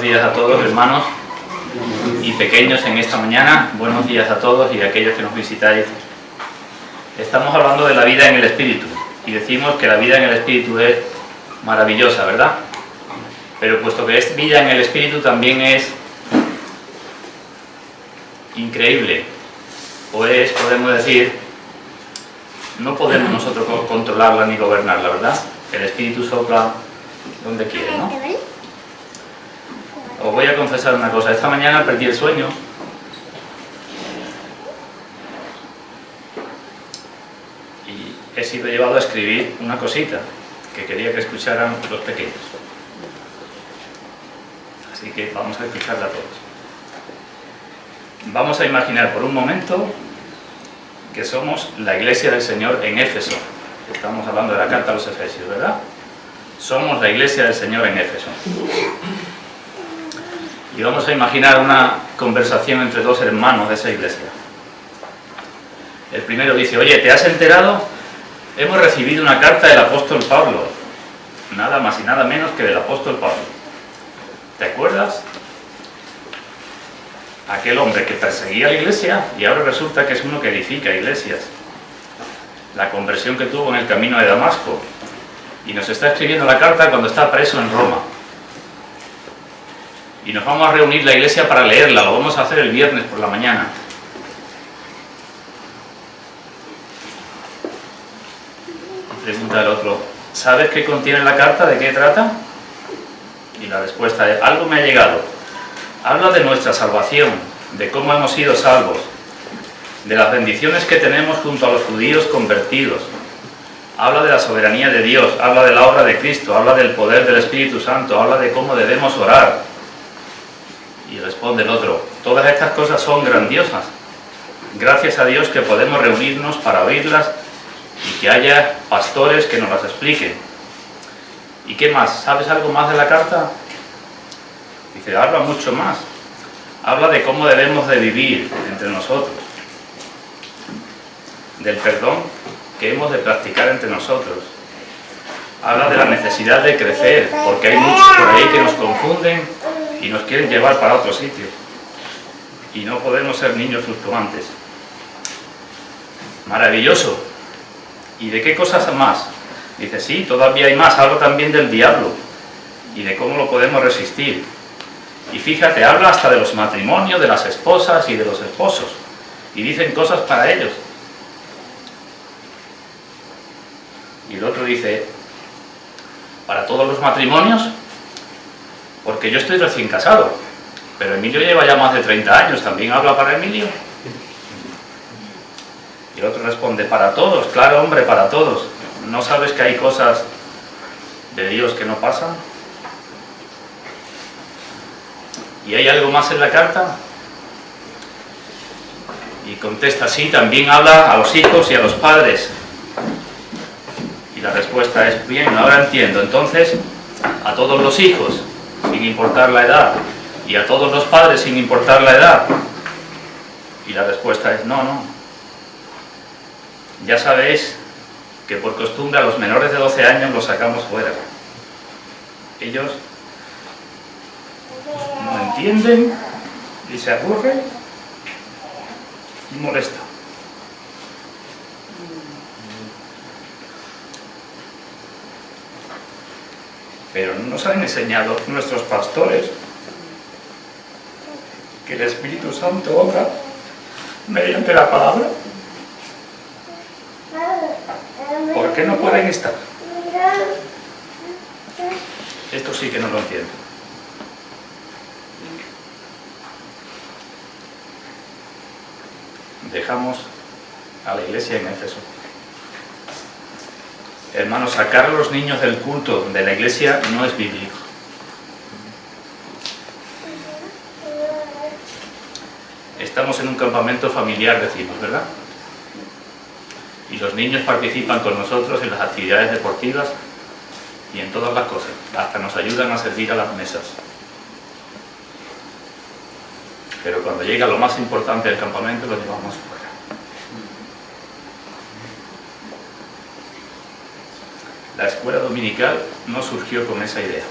Buenos días a todos, hermanos y pequeños en esta mañana. Buenos días a todos y a aquellos que nos visitáis. Estamos hablando de la vida en el Espíritu y decimos que la vida en el Espíritu es maravillosa, ¿verdad? Pero puesto que es vida en el Espíritu, también es increíble. Pues podemos decir, no podemos nosotros controlarla ni gobernarla, ¿verdad? El Espíritu sopla donde quiere, ¿no? Os voy a confesar una cosa. Esta mañana perdí el sueño y he sido llevado a escribir una cosita que quería que escucharan los pequeños. Así que vamos a escucharla todos. Vamos a imaginar por un momento que somos la iglesia del Señor en Éfeso. Estamos hablando de la carta a los Efesios, ¿verdad? Somos la iglesia del Señor en Éfeso. Y vamos a imaginar una conversación entre dos hermanos de esa iglesia. El primero dice: oye, ¿te has enterado? Hemos recibido una carta del apóstol Pablo. Nada más y nada menos que del apóstol Pablo. ¿Te acuerdas? Aquel hombre que perseguía a la iglesia y ahora resulta que es uno que edifica iglesias. La conversión que tuvo en el camino de Damasco. Y nos está escribiendo la carta cuando está preso en Roma. Y nos vamos a reunir la iglesia para leerla. Lo vamos a hacer el viernes por la mañana. Y pregunta el otro: ¿sabes qué contiene la carta? ¿De qué trata? Y la respuesta es: algo me ha llegado. Habla de nuestra salvación, de cómo hemos sido salvos, de las bendiciones que tenemos junto a los judíos convertidos. Habla de la soberanía de Dios, habla de la obra de Cristo, habla del poder del Espíritu Santo, habla de cómo debemos orar. Y responde el otro: todas estas cosas son grandiosas. Gracias a Dios que podemos reunirnos para oírlas y que haya pastores que nos las expliquen. ¿Y qué más? ¿Sabes algo más de la carta? Dice: habla mucho más. Habla de cómo debemos de vivir entre nosotros, del perdón que hemos de practicar entre nosotros. Habla de la necesidad de crecer, porque hay muchos por ahí que nos confunden y nos quieren llevar para otro sitio. Y no podemos ser niños fluctuantes. Maravilloso. ¿Y de qué cosas más? Dice: sí, todavía hay más. Habla también del diablo y de cómo lo podemos resistir. Y fíjate, habla hasta de los matrimonios, de las esposas y de los esposos. Y dicen cosas para ellos. Y el otro dice: ¿para todos los matrimonios? Porque yo estoy recién casado, pero Emilio lleva ya más de 30 años, ¿también habla para Emilio? Y el otro responde: para todos, claro, hombre, para todos. ¿No sabes que hay cosas de Dios que no pasan? ¿Y hay algo más en la carta? Y contesta: sí, también habla a los hijos y a los padres. Y la respuesta es: bien, ahora entiendo. Entonces, a todos los hijos, sin importar la edad, y a todos los padres, sin importar la edad. Y la respuesta es: no. Ya sabéis que por costumbre a los menores de 12 años los sacamos fuera. Ellos no entienden y se aburren y molestan. Pero no nos han enseñado nuestros pastores que el Espíritu Santo obra mediante la palabra. ¿Por qué no pueden estar? Esto sí que no lo entiendo. Dejamos a la iglesia en Éfeso. Hermanos, sacar a los niños del culto de la iglesia no es bíblico. Estamos en un campamento familiar, decimos, ¿verdad? Y los niños participan con nosotros en las actividades deportivas y en todas las cosas. Hasta nos ayudan a servir a las mesas. Pero cuando llega lo más importante del campamento, lo llevamos fuera. La escuela dominical no surgió con esa idea.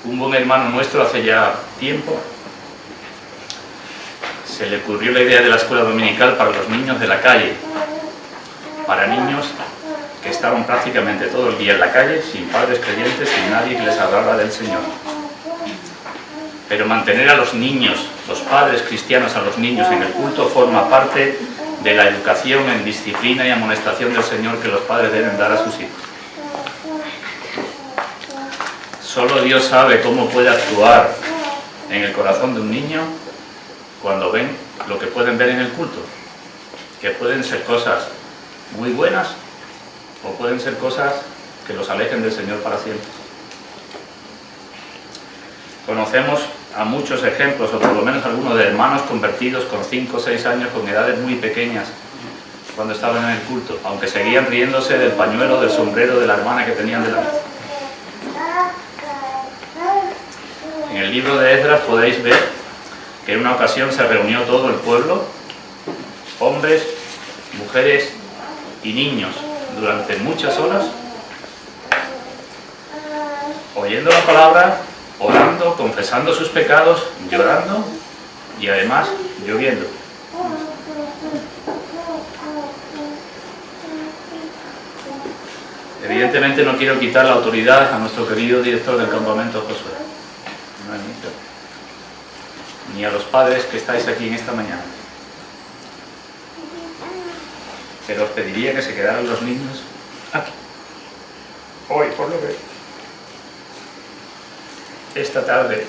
Un buen hermano nuestro hace ya tiempo se le ocurrió la idea de la escuela dominical para los niños de la calle, para niños que estaban prácticamente todo el día en la calle, sin padres creyentes, sin nadie que les hablara del Señor. Pero mantener a los niños, los padres cristianos a los niños en el culto, forma parte de la educación en disciplina y amonestación del Señor que los padres deben dar a sus hijos. Solo Dios sabe cómo puede actuar en el corazón de un niño cuando ven lo que pueden ver en el culto, que pueden ser cosas muy buenas o pueden ser cosas que los alejen del Señor para siempre. Conocemos a muchos ejemplos, o por lo menos algunos, de hermanos convertidos con 5 o 6 años, con edades muy pequeñas, cuando estaban en el culto, aunque seguían riéndose del pañuelo, del sombrero de la hermana que tenían delante. En el libro de Esdras podéis ver que en una ocasión se reunió todo el pueblo, hombres, mujeres y niños, durante muchas horas, oyendo la palabra, orando, confesando sus pecados, llorando y además lloviendo. Evidentemente no quiero quitar la autoridad a nuestro querido director del campamento, Josué, ni a los padres que estáis aquí en esta mañana. Pero os pediría que se quedaran los niños aquí. Hoy, por lo que esta tarde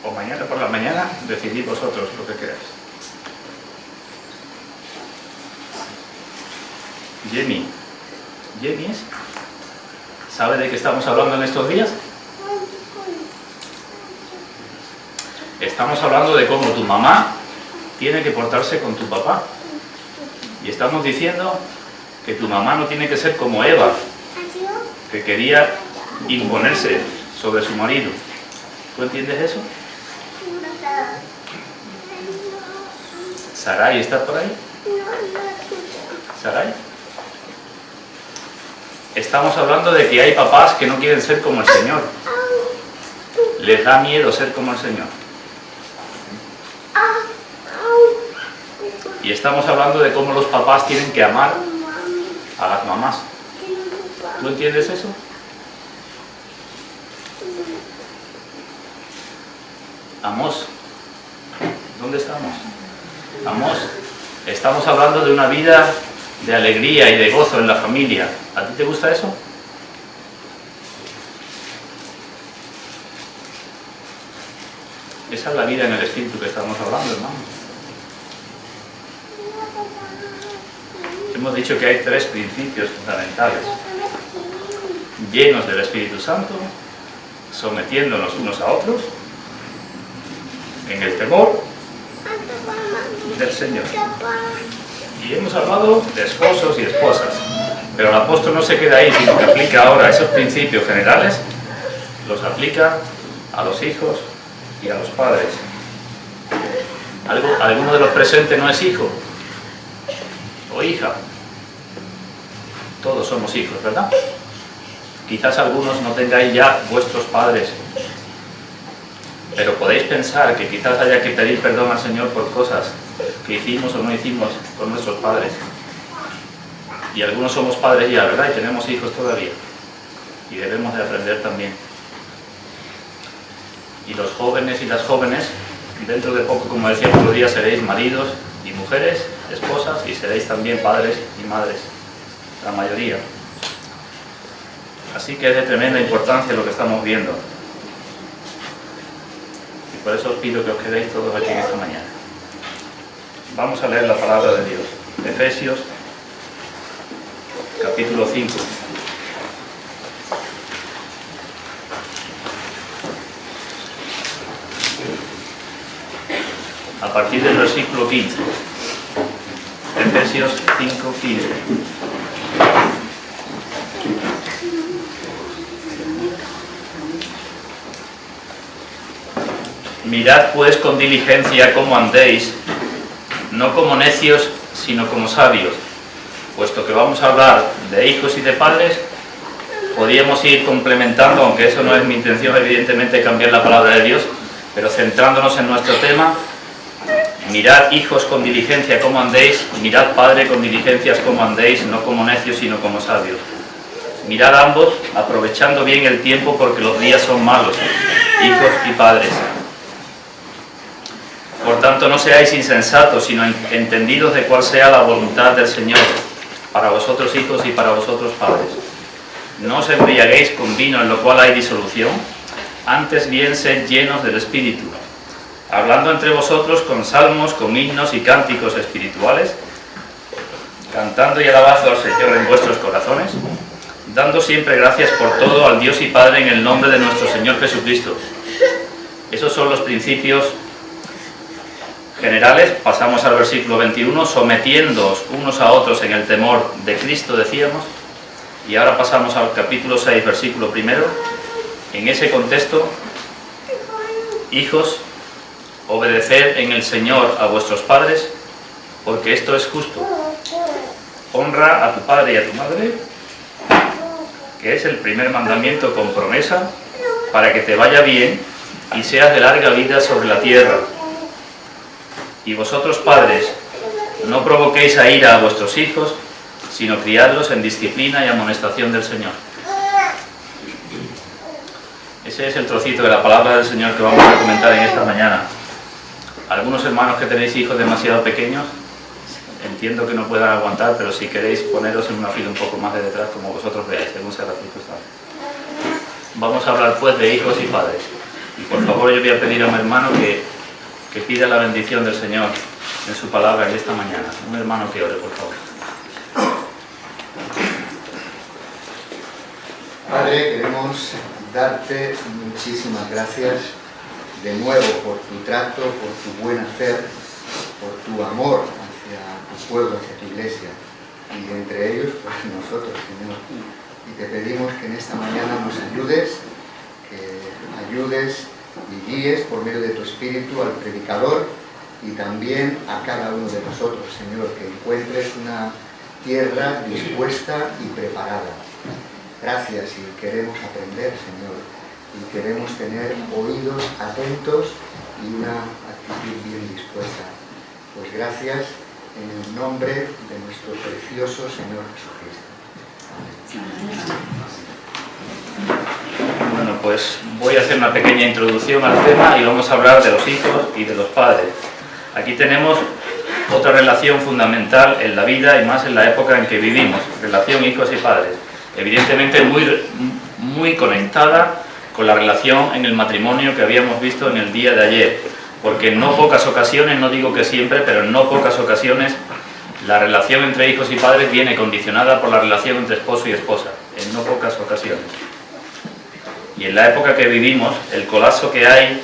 o mañana por la mañana, decidid vosotros lo que queráis. Jenny es, ¿sabe de qué estamos hablando en estos días? Estamos hablando de cómo tu mamá tiene que portarse con tu papá. Y estamos diciendo que tu mamá no tiene que ser como Eva, que quería imponerse sobre su marido. ¿Tú entiendes eso? ¿Sarai, estás por ahí? ¿Sarai? Estamos hablando de que hay papás que no quieren ser como el Señor. Les da miedo ser como el Señor. Y estamos hablando de cómo los papás tienen que amar a las mamás. ¿Tú entiendes eso? Amos, ¿dónde estamos? Amos, estamos hablando de una vida de alegría y de gozo en la familia. ¿A ti te gusta eso? Esa es la vida en el Espíritu que estamos hablando, hermano. Hemos dicho que hay 3 principios fundamentales: llenos del Espíritu Santo, sometiéndonos unos a otros, en el temor del Señor. Y hemos hablado de esposos y esposas, pero el apóstol no se queda ahí, sino que aplica ahora esos principios generales, los aplica a los hijos y a los padres. ¿Alguno de los presentes no es hijo o hija? Todos somos hijos, ¿verdad? Quizás algunos no tengáis ya vuestros padres, pero podéis pensar que quizás haya que pedir perdón al Señor por cosas que hicimos o no hicimos con nuestros padres. Y algunos somos padres ya, ¿verdad? Y tenemos hijos todavía. Y debemos de aprender también. Y los jóvenes y las jóvenes, dentro de poco, como decía el otro día, seréis maridos y mujeres, esposas, y seréis también padres y madres, la mayoría. Así que es de tremenda importancia lo que estamos viendo. Y por eso os pido que os quedéis todos aquí en esta mañana. Vamos a leer la palabra de Dios. Efesios, capítulo 5. A partir del versículo 15. Efesios 5, 15. Mirad pues con diligencia cómo andéis, no como necios, sino como sabios. Puesto que vamos a hablar de hijos y de padres, podíamos ir complementando, aunque eso no es mi intención, evidentemente, cambiar la palabra de Dios, pero centrándonos en nuestro tema. Mirad, hijos, con diligencia cómo andéis, mirad, padre, con diligencias cómo andéis, no como necios, sino como sabios. Mirad ambos, aprovechando bien el tiempo, porque los días son malos, hijos y padres. Por tanto, no seáis insensatos, sino entendidos de cuál sea la voluntad del Señor, para vosotros hijos y para vosotros padres. No os embriaguéis con vino, en lo cual hay disolución, antes bien sed llenos del Espíritu, hablando entre vosotros con salmos, con himnos y cánticos espirituales, cantando y alabando al Señor en vuestros corazones, dando siempre gracias por todo al Dios y Padre en el nombre de nuestro Señor Jesucristo. Esos son los principios generales. Pasamos al versículo 21, sometiéndoos unos a otros en el temor de Cristo, decíamos, y ahora pasamos al capítulo 6, versículo 1. En ese contexto, hijos, obedeced en el Señor a vuestros padres, porque esto es justo. Honra a tu padre y a tu madre, que es el primer mandamiento con promesa, para que te vaya bien y seas de larga vida sobre la tierra. Y vosotros, padres, no provoquéis a ira a vuestros hijos, sino criadlos en disciplina y amonestación del Señor. Ese es el trocito de la palabra del Señor que vamos a comentar en esta mañana. Algunos hermanos que tenéis hijos demasiado pequeños, entiendo que no puedan aguantar, pero si queréis poneros en una fila un poco más de detrás, como vosotros veáis, según sea la circunstancia. Vamos a hablar pues de hijos y padres. Y por favor yo voy a pedir a mi hermano que pida la bendición del Señor en su palabra en esta mañana. Un hermano que ore, por favor. Padre, queremos darte muchísimas gracias de nuevo por tu trato, por tu buen hacer, por tu amor hacia tu pueblo, hacia tu iglesia, y entre ellos, pues nosotros, Señor. Y te pedimos que en esta mañana nos ayudes, que ayudes y guíes por medio de tu Espíritu al predicador y también a cada uno de nosotros, Señor, que encuentres una tierra dispuesta y preparada. Gracias, y queremos aprender, Señor, y queremos tener oídos atentos y una actitud bien dispuesta. Pues gracias en el nombre de nuestro precioso Señor Jesucristo. Bueno, pues voy a hacer una pequeña introducción al tema y vamos a hablar de los hijos y de los padres. Aquí tenemos otra relación fundamental en la vida y más en la época en que vivimos, relación hijos y padres. Evidentemente muy conectada con la relación en el matrimonio que habíamos visto en el día de ayer, porque en no pocas ocasiones, no digo que siempre, pero en no pocas ocasiones la relación entre hijos y padres viene condicionada por la relación entre esposo y esposa, en no pocas ocasiones. Y en la época que vivimos, el colapso que hay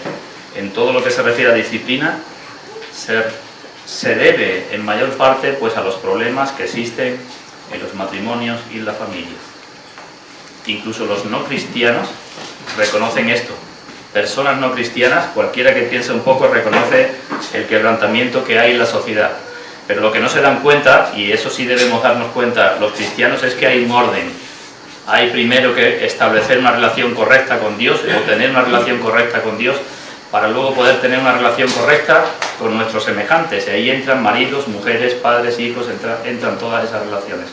en todo lo que se refiere a disciplina se debe en mayor parte pues a los problemas que existen en los matrimonios y en la familia. Incluso los no cristianos reconocen esto. Personas no cristianas, cualquiera que piense un poco, reconoce el quebrantamiento que hay en la sociedad. Pero lo que no se dan cuenta, y eso sí debemos darnos cuenta los cristianos, es que hay un orden. Hay primero que establecer una relación correcta con Dios, o tener una relación correcta con Dios, para luego poder tener una relación correcta con nuestros semejantes. Y ahí entran maridos, mujeres, padres, hijos, entran todas esas relaciones.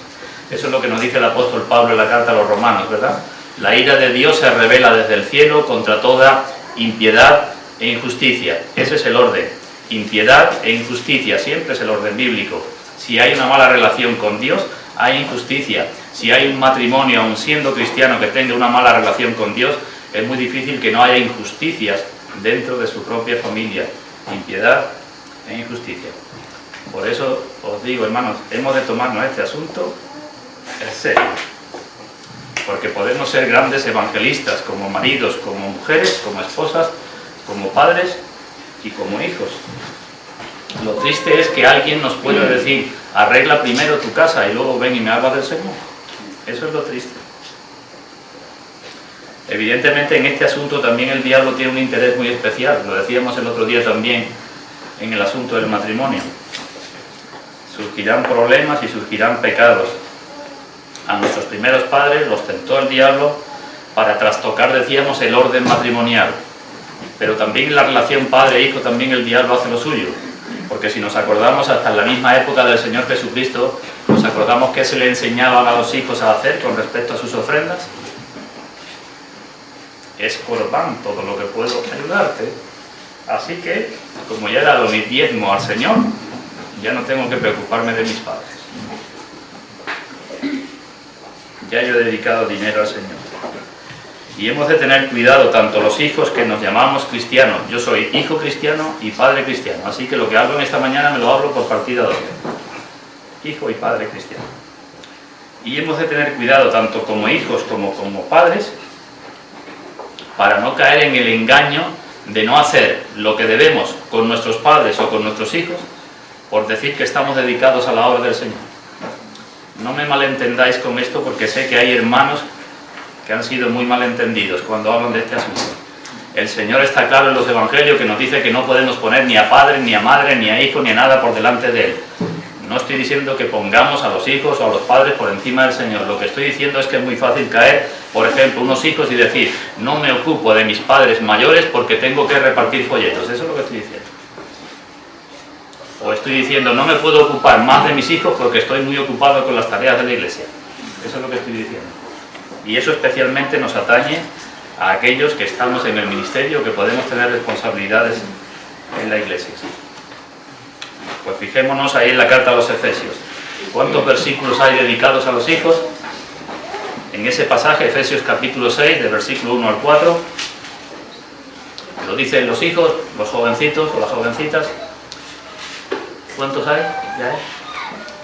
Eso es lo que nos dice el apóstol Pablo en la carta a los romanos, ¿verdad? La ira de Dios se revela desde el cielo contra toda impiedad e injusticia. Ese es el orden. Impiedad e injusticia, siempre es el orden bíblico. Si hay una mala relación con Dios, hay injusticia. Si hay un matrimonio, aun siendo cristiano, que tenga una mala relación con Dios, es muy difícil que no haya injusticias dentro de su propia familia. Impiedad e injusticia. Por eso os digo, hermanos, hemos de tomarnos este asunto en serio. Porque podemos ser grandes evangelistas como maridos, como mujeres, como esposas, como padres y como hijos. Lo triste es que alguien nos pueda decir, arregla primero tu casa y luego ven y me habla del Señor. Eso es lo triste. Evidentemente en este asunto también el diablo tiene un interés muy especial. Lo decíamos el otro día también en el asunto del matrimonio. Surgirán problemas y surgirán pecados. A nuestros primeros padres los tentó el diablo para trastocar, decíamos, el orden matrimonial. Pero también en la relación padre-hijo también el diablo hace lo suyo. Porque si nos acordamos, hasta en la misma época del Señor Jesucristo, nos acordamos que se le enseñaban a los hijos a hacer con respecto a sus ofrendas. Es corbán todo lo que puedo ayudarte. Así que, como ya he dado mi diezmo al Señor, ya no tengo que preocuparme de mis padres. Ya yo he dedicado dinero al Señor. Y hemos de tener cuidado tanto los hijos que nos llamamos cristianos. Yo soy hijo cristiano y padre cristiano. Así que lo que hablo en esta mañana me lo hablo por partida doble. Hijo y padre cristiano. Y hemos de tener cuidado tanto como hijos como padres para no caer en el engaño de no hacer lo que debemos con nuestros padres o con nuestros hijos por decir que estamos dedicados a la obra del Señor. No me malentendáis con esto porque sé que hay hermanos que han sido muy malentendidos cuando hablan de este asunto. El Señor está claro en los evangelios que nos dice que no podemos poner ni a padre, ni a madre, ni a hijo, ni a nada por delante de Él. No estoy diciendo que pongamos a los hijos o a los padres por encima del Señor. Lo que estoy diciendo es que es muy fácil caer, por ejemplo, unos hijos y decir, no me ocupo de mis padres mayores porque tengo que repartir folletos. Eso es lo que estoy diciendo. O estoy diciendo, no me puedo ocupar más de mis hijos porque estoy muy ocupado con las tareas de la iglesia. Eso es lo que estoy diciendo. Y eso especialmente nos atañe a aquellos que estamos en el ministerio, que podemos tener responsabilidades en la iglesia. Pues fijémonos ahí en la carta a los Efesios. ¿Cuántos versículos hay dedicados a los hijos? En ese pasaje, Efesios capítulo 6, del versículo 1 al 4, lo dicen los hijos, los jovencitos o las jovencitas. ¿Cuántos hay?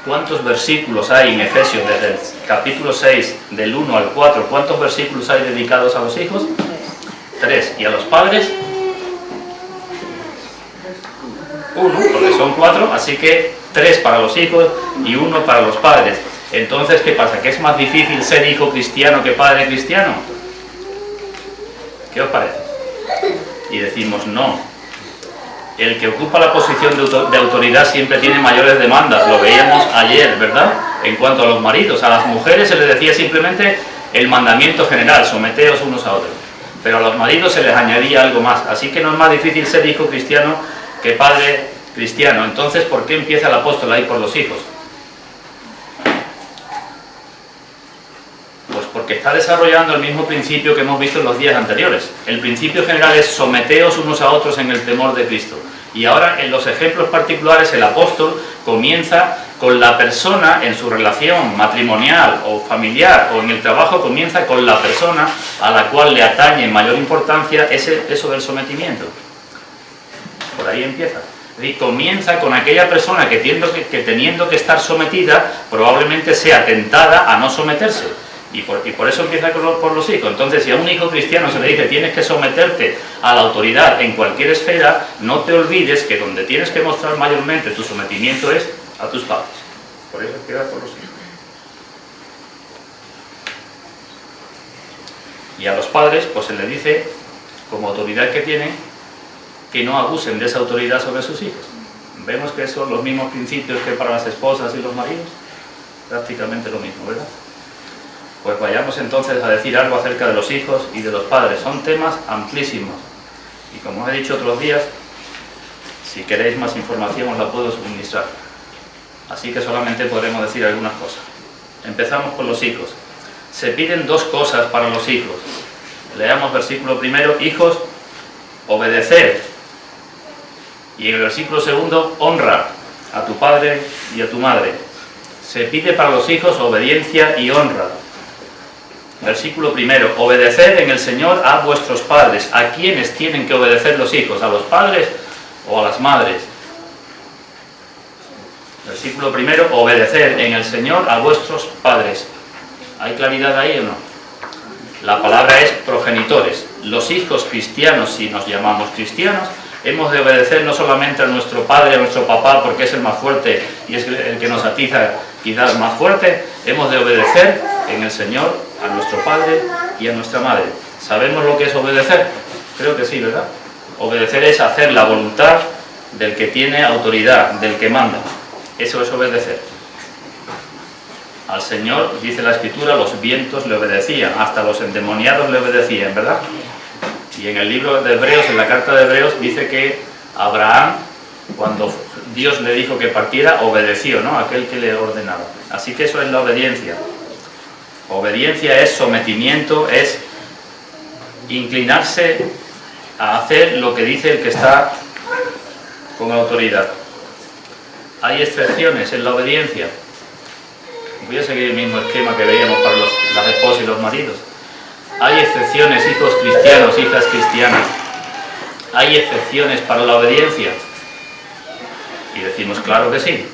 ¿Cuántos versículos hay en Efesios desde el capítulo 6, del 1 al 4? ¿Cuántos versículos hay dedicados a los hijos? 3. ¿Y a los padres? 1, porque son 4, así que 3 para los hijos y 1 para los padres. Entonces, ¿qué pasa? ¿Que es más difícil ser hijo cristiano que padre cristiano? ¿Qué os parece? Y decimos, no. El que ocupa la posición de autoridad siempre tiene mayores demandas, lo veíamos ayer, ¿verdad? En cuanto a los maridos, a las mujeres se les decía simplemente el mandamiento general, someteos unos a otros. Pero a los maridos se les añadía algo más, así que no es más difícil ser hijo cristiano que padre cristiano. Entonces, ¿por qué empieza el apóstol ahí por los hijos? Pues porque está desarrollando el mismo principio que hemos visto en los días anteriores. El principio general es someteos unos a otros en el temor de Cristo. Y ahora en los ejemplos particulares el apóstol comienza con la persona en su relación matrimonial o familiar o en el trabajo, comienza con la persona a la cual le atañe en mayor importancia eso del sometimiento. Por ahí empieza. Y comienza con aquella persona que teniendo que estar sometida probablemente sea tentada a no someterse. Y por eso empieza por los hijos. Entonces, si a un hijo cristiano se le dice tienes que someterte a la autoridad en cualquier esfera, no te olvides que donde tienes que mostrar mayormente tu sometimiento es a tus padres. Por eso empieza por los hijos. Y a los padres, pues se les dice, como autoridad que tienen, que no abusen de esa autoridad sobre sus hijos. Vemos que son los mismos principios que para las esposas y los maridos. Prácticamente lo mismo, ¿verdad? Pues vayamos entonces a decir algo acerca de los hijos y de los padres. Son temas amplísimos. Y como os he dicho otros días, si queréis más información os la puedo suministrar. Así que solamente podremos decir algunas cosas. Empezamos con los hijos. Se piden 2 cosas para los hijos. Leamos versículo primero, hijos, obedecer. Y en el versículo segundo, honra a tu padre y a tu madre. Se pide para los hijos obediencia y honra. Versículo primero, obedeced en el Señor a vuestros padres. ¿A quiénes tienen que obedecer los hijos? ¿A los padres o a las madres? Versículo primero, obedeced en el Señor a vuestros padres. ¿Hay claridad ahí o no? La palabra es progenitores. Los hijos cristianos, si nos llamamos cristianos, hemos de obedecer no solamente a nuestro padre, a nuestro papá, porque es el más fuerte y es el que nos atiza quizás más fuerte. Hemos de obedecer en el Señor a nuestro padre y a nuestra madre. ¿Sabemos lo que es obedecer? Creo que sí, ¿verdad? Obedecer es hacer la voluntad del que tiene autoridad, del que manda. Eso es obedecer. Al Señor, dice la Escritura, los vientos le obedecían, hasta los endemoniados le obedecían, ¿verdad? Y en el libro de Hebreos, en la carta de Hebreos, dice que Abraham, cuando Dios le dijo que partiera, obedeció, ¿no? Aquel que le ordenaba. Así que eso es la obediencia. Obediencia es sometimiento, es inclinarse a hacer lo que dice el que está con autoridad. Hay excepciones en la obediencia. Voy a seguir el mismo esquema que veíamos para las esposas y los maridos. Hay excepciones, hijos cristianos, hijas cristianas. Hay excepciones para la obediencia. Y decimos, claro que sí.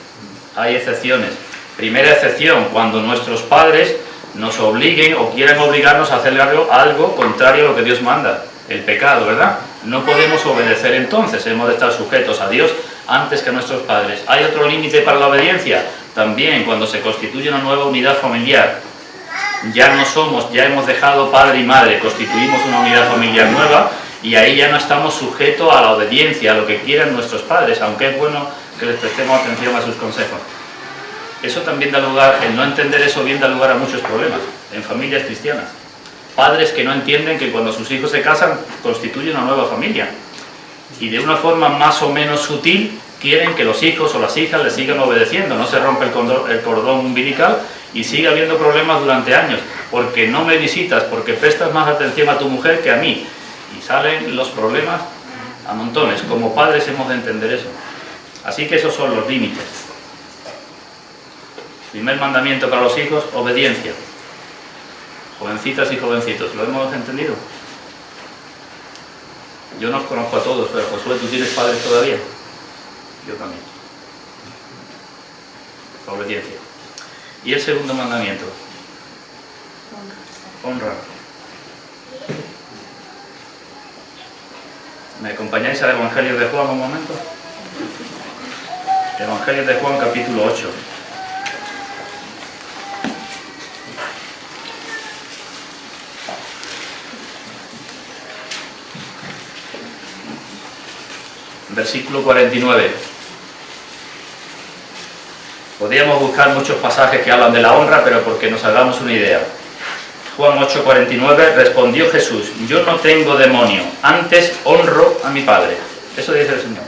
Hay excepciones. Primera excepción, cuando nuestros padres nos obliguen o quieran obligarnos a hacer algo contrario a lo que Dios manda. El pecado, ¿verdad? No podemos obedecer entonces, hemos de estar sujetos a Dios antes que a nuestros padres. ¿Hay otro límite para la obediencia? También cuando se constituye una nueva unidad familiar. Ya hemos dejado padre y madre, constituimos una unidad familiar nueva y ahí ya no estamos sujetos a la obediencia, a lo que quieran nuestros padres, aunque es bueno que les prestemos atención a sus consejos. Eso también da lugar, el no entender eso bien da lugar a muchos problemas en familias cristianas. Padres que no entienden que cuando sus hijos se casan constituyen una nueva familia y de una forma más o menos sutil quieren que los hijos o las hijas les sigan obedeciendo, no se rompe el cordón umbilical y sigue habiendo problemas durante años, porque no me visitas, porque prestas más atención a tu mujer que a mí, y salen los problemas a montones. Como padres hemos de entender eso. Así que esos son los límites. Primer mandamiento para los hijos, obediencia. Jovencitas y jovencitos, ¿lo hemos entendido? Yo no os conozco a todos, pero Josué, ¿tú tienes padres todavía? Yo también. Obediencia. Y el segundo mandamiento. Honra. ¿Me acompañáis al Evangelio de Juan un momento? Evangelio de Juan, capítulo 8. Versículo 49. Podríamos buscar muchos pasajes que hablan de la honra, pero porque nos hagamos una idea. Juan 8:49, respondió Jesús, yo no tengo demonio, antes honro a mi Padre. Eso dice el Señor.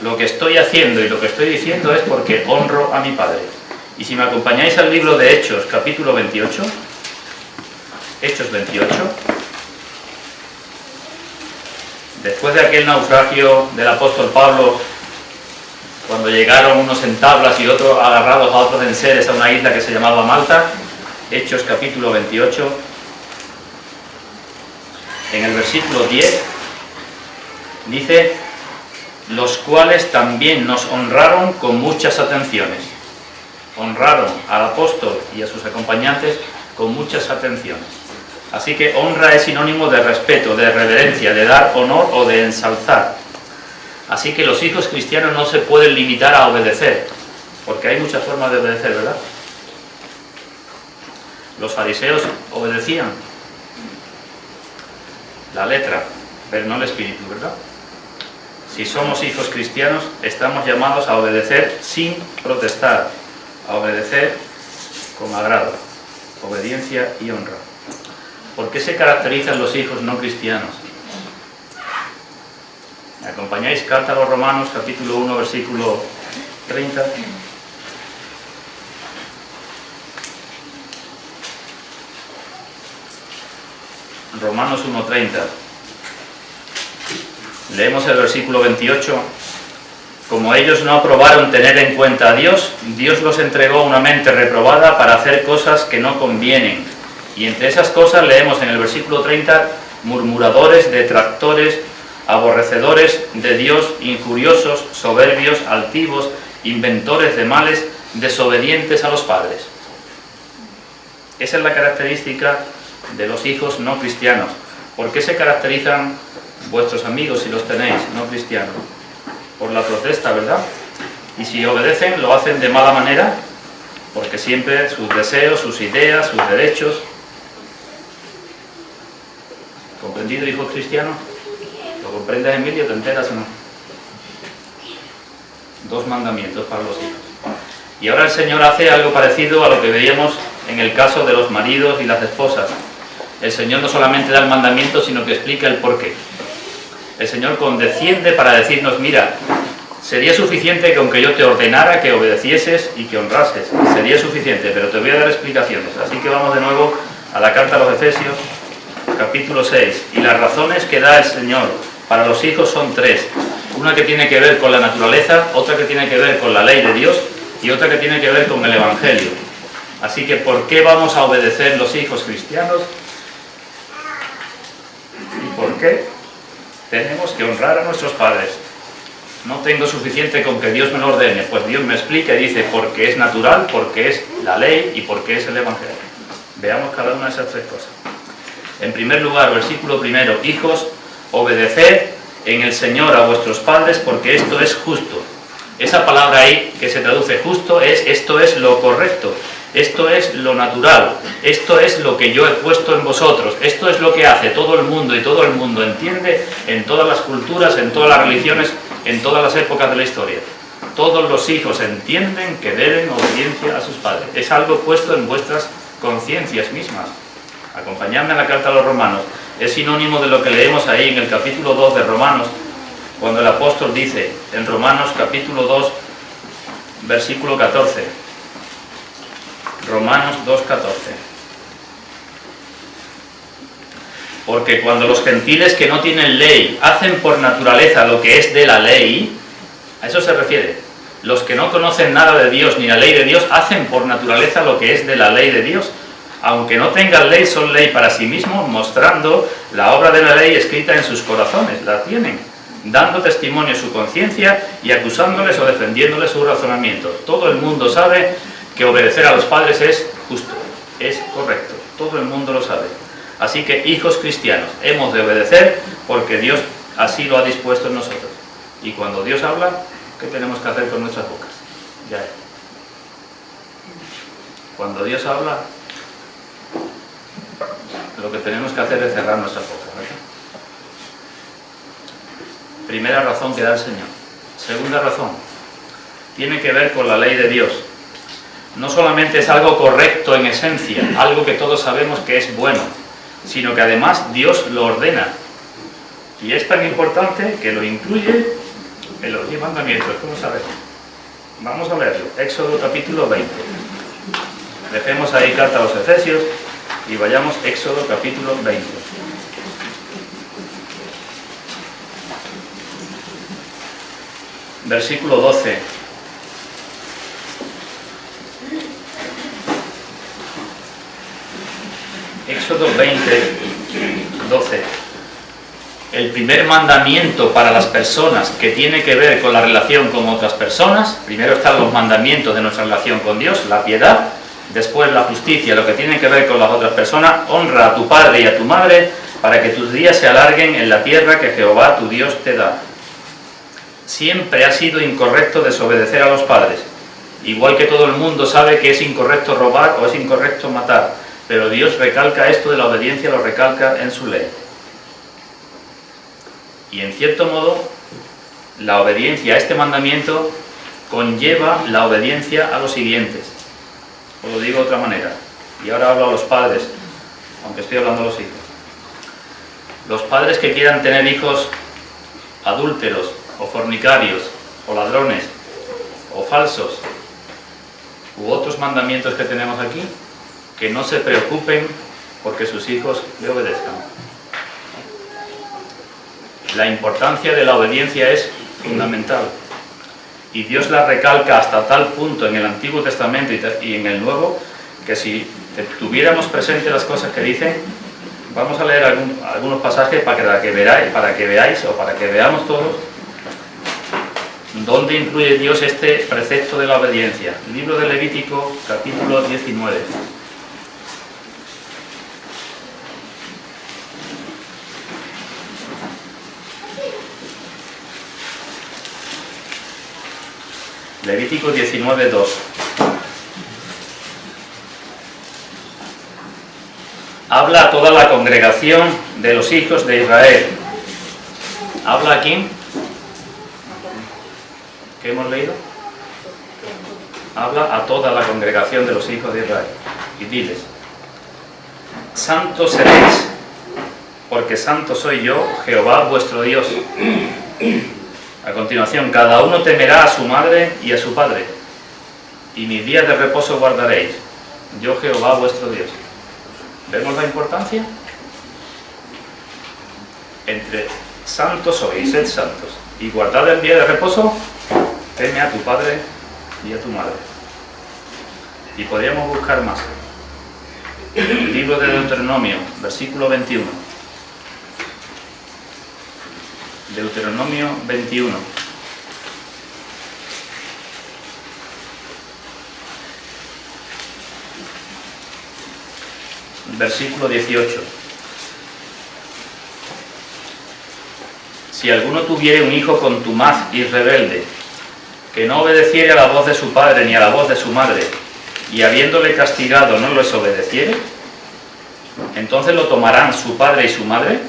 Lo que estoy haciendo y lo que estoy diciendo es porque honro a mi Padre. Y si me acompañáis al libro de Hechos, capítulo 28, Hechos 28, después de aquel naufragio del apóstol Pablo, cuando llegaron unos en tablas y otros agarrados a otros enseres a una isla que se llamaba Malta, Hechos capítulo 28, en el versículo 10, dice, los cuales también nos honraron con muchas atenciones. Honraron al apóstol y a sus acompañantes con muchas atenciones. Así que honra es sinónimo de respeto, de reverencia, de dar honor o de ensalzar. Así que los hijos cristianos no se pueden limitar a obedecer, porque hay muchas formas de obedecer, ¿verdad? Los fariseos obedecían la letra, pero no el espíritu, ¿verdad? Si somos hijos cristianos, estamos llamados a obedecer sin protestar, a obedecer con agrado, obediencia y honra. ¿Por qué se caracterizan los hijos no cristianos? ¿Me acompañáis? Carta a los Romanos, capítulo 1, versículo 30. Romanos 1:30. Leemos el versículo 28. Como ellos no aprobaron tener en cuenta a Dios, Dios los entregó a una mente reprobada para hacer cosas que no convienen. Y entre esas cosas leemos en el versículo 30, murmuradores, detractores, aborrecedores de Dios, injuriosos, soberbios, altivos, inventores de males, desobedientes a los padres. Esa es la característica de los hijos no cristianos. ¿Por qué se caracterizan vuestros amigos, si los tenéis, no cristianos? Por la protesta, ¿verdad? Y si obedecen, lo hacen de mala manera, porque siempre sus deseos, sus ideas, sus derechos. ¿Comprendido, hijos cristianos? ¿Lo comprendes, Emilio? ¿Te enteras o no? 2 mandamientos para los hijos. Y ahora el Señor hace algo parecido a lo que veíamos en el caso de los maridos y las esposas. El Señor no solamente da el mandamiento, sino que explica el porqué. El Señor condesciende para decirnos, mira, sería suficiente que aunque yo te ordenara que obedecieses y que honrases, sería suficiente, pero te voy a dar explicaciones. Así que vamos de nuevo a la carta a los Efesios, capítulo 6. Y las razones que da el Señor para los hijos son tres. Una que tiene que ver con la naturaleza, otra que tiene que ver con la ley de Dios y otra que tiene que ver con el Evangelio. Así que, ¿por qué vamos a obedecer los hijos cristianos? ¿Y por qué tenemos que honrar a nuestros padres? No tengo suficiente con que Dios me lo ordene, pues Dios me explica y dice porque es natural, porque es la ley y porque es el Evangelio. Veamos cada una de esas tres cosas. En primer lugar, versículo primero, hijos, obedeced en el Señor a vuestros padres porque esto es justo. Esa palabra ahí que se traduce justo es esto es lo correcto, esto es lo natural, esto es lo que yo he puesto en vosotros, esto es lo que hace todo el mundo y todo el mundo entiende en todas las culturas, en todas las religiones, en todas las épocas de la historia. Todos los hijos entienden que deben obediencia a sus padres. Es algo puesto en vuestras conciencias mismas. Acompañadme a la carta a los Romanos. Es sinónimo de lo que leemos ahí en el capítulo 2 de Romanos, cuando el apóstol dice, en Romanos capítulo 2, versículo 14. Romanos 2, 14. Porque cuando los gentiles que no tienen ley hacen por naturaleza lo que es de la ley, a eso se refiere. Los que no conocen nada de Dios ni la ley de Dios hacen por naturaleza lo que es de la ley de Dios. Aunque no tengan ley, son ley para sí mismos, mostrando la obra de la ley escrita en sus corazones. La tienen, dando testimonio a su conciencia y acusándoles o defendiéndoles su razonamiento. Todo el mundo sabe que obedecer a los padres es justo, es correcto. Todo el mundo lo sabe. Así que, hijos cristianos, hemos de obedecer porque Dios así lo ha dispuesto en nosotros. Y cuando Dios habla, ¿qué tenemos que hacer con nuestras bocas? Ya es. Cuando Dios habla, lo que tenemos que hacer es cerrar nuestras bocas, ¿verdad? Primera razón que da el Señor. Segunda razón, tiene que ver con la ley de Dios. No solamente es algo correcto en esencia, algo que todos sabemos que es bueno, sino que además Dios lo ordena. Y es tan importante que lo incluye en los 10 mandamientos. ¿Cómo sabemos? Vamos a leerlo. Éxodo capítulo 20. Dejemos ahí carta a los Efesios y vayamos Éxodo capítulo 20. Versículo 12. Éxodo 20, 12. El primer mandamiento para las personas que tiene que ver con la relación con otras personas, primero están los mandamientos de nuestra relación con Dios, la piedad, después la justicia, lo que tiene que ver con las otras personas, honra a tu padre y a tu madre para que tus días se alarguen en la tierra que Jehová tu Dios te da. Siempre ha sido incorrecto desobedecer a los padres, igual que todo el mundo sabe que es incorrecto robar o es incorrecto matar, pero Dios recalca esto de la obediencia, lo recalca en su ley. Y en cierto modo, la obediencia a este mandamiento conlleva la obediencia a los siguientes. Os lo digo de otra manera, y ahora hablo a los padres, aunque estoy hablando a los hijos. Los padres que quieran tener hijos adúlteros, o fornicarios, o ladrones, o falsos, u otros mandamientos que tenemos aquí, que no se preocupen porque sus hijos le obedezcan. La importancia de la obediencia es fundamental. Y Dios la recalca hasta tal punto en el Antiguo Testamento y en el Nuevo, que si tuviéramos presente las cosas que dicen, vamos a leer algunos pasajes para que veáis o para que veamos todos dónde incluye Dios este precepto de la obediencia. Libro de Levítico, capítulo 19. Levítico 19, 2. Habla a toda la congregación de los hijos de Israel. ¿Habla a quién? ¿Qué hemos leído? habla a toda la congregación de los hijos de Israel y diles: santos seréis, porque santo soy yo, Jehová vuestro Dios. A continuación, cada uno temerá a su madre y a su padre, y mis días de reposo guardaréis, yo Jehová vuestro Dios. ¿Vemos la importancia? Entre santos sois, sed santos, y guardad el día de reposo, teme a tu padre y a tu madre. Y podríamos buscar más. El libro de Deuteronomio, versículo 21. Deuteronomio 21. Versículo 18. Si alguno tuviere un hijo contumaz y rebelde, que no obedeciere a la voz de su padre ni a la voz de su madre, y habiéndole castigado no les obedeciere, entonces lo tomarán su padre y su madre,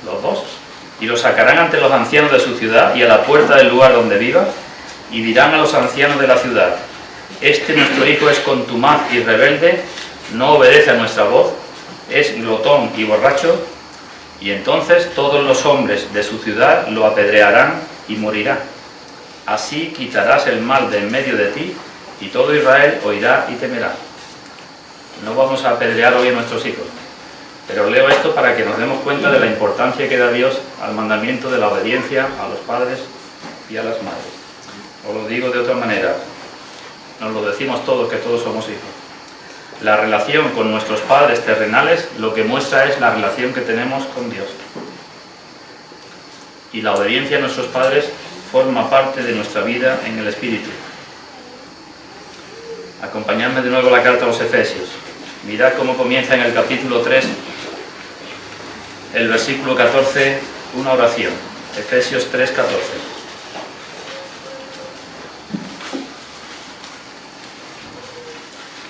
los dos, y lo sacarán ante los ancianos de su ciudad y a la puerta del lugar donde viva, y dirán a los ancianos de la ciudad: este nuestro hijo es contumaz y rebelde, no obedece a nuestra voz, es glotón y borracho, y entonces todos los hombres de su ciudad lo apedrearán y morirá. Así quitarás el mal de en medio de ti, y todo Israel oirá y temerá. No vamos a apedrear hoy a nuestros hijos, pero leo esto para que nos demos cuenta de la importancia que da Dios al mandamiento de la obediencia a los padres y a las madres. Os lo digo de otra manera, nos lo decimos todos, que todos somos hijos. La relación con nuestros padres terrenales lo que muestra es la relación que tenemos con Dios. Y la obediencia a nuestros padres forma parte de nuestra vida en el Espíritu. Acompañadme de nuevo a la carta a los Efesios. Mirad cómo comienza en el capítulo 3, el versículo 14, una oración. Efesios 3, 14.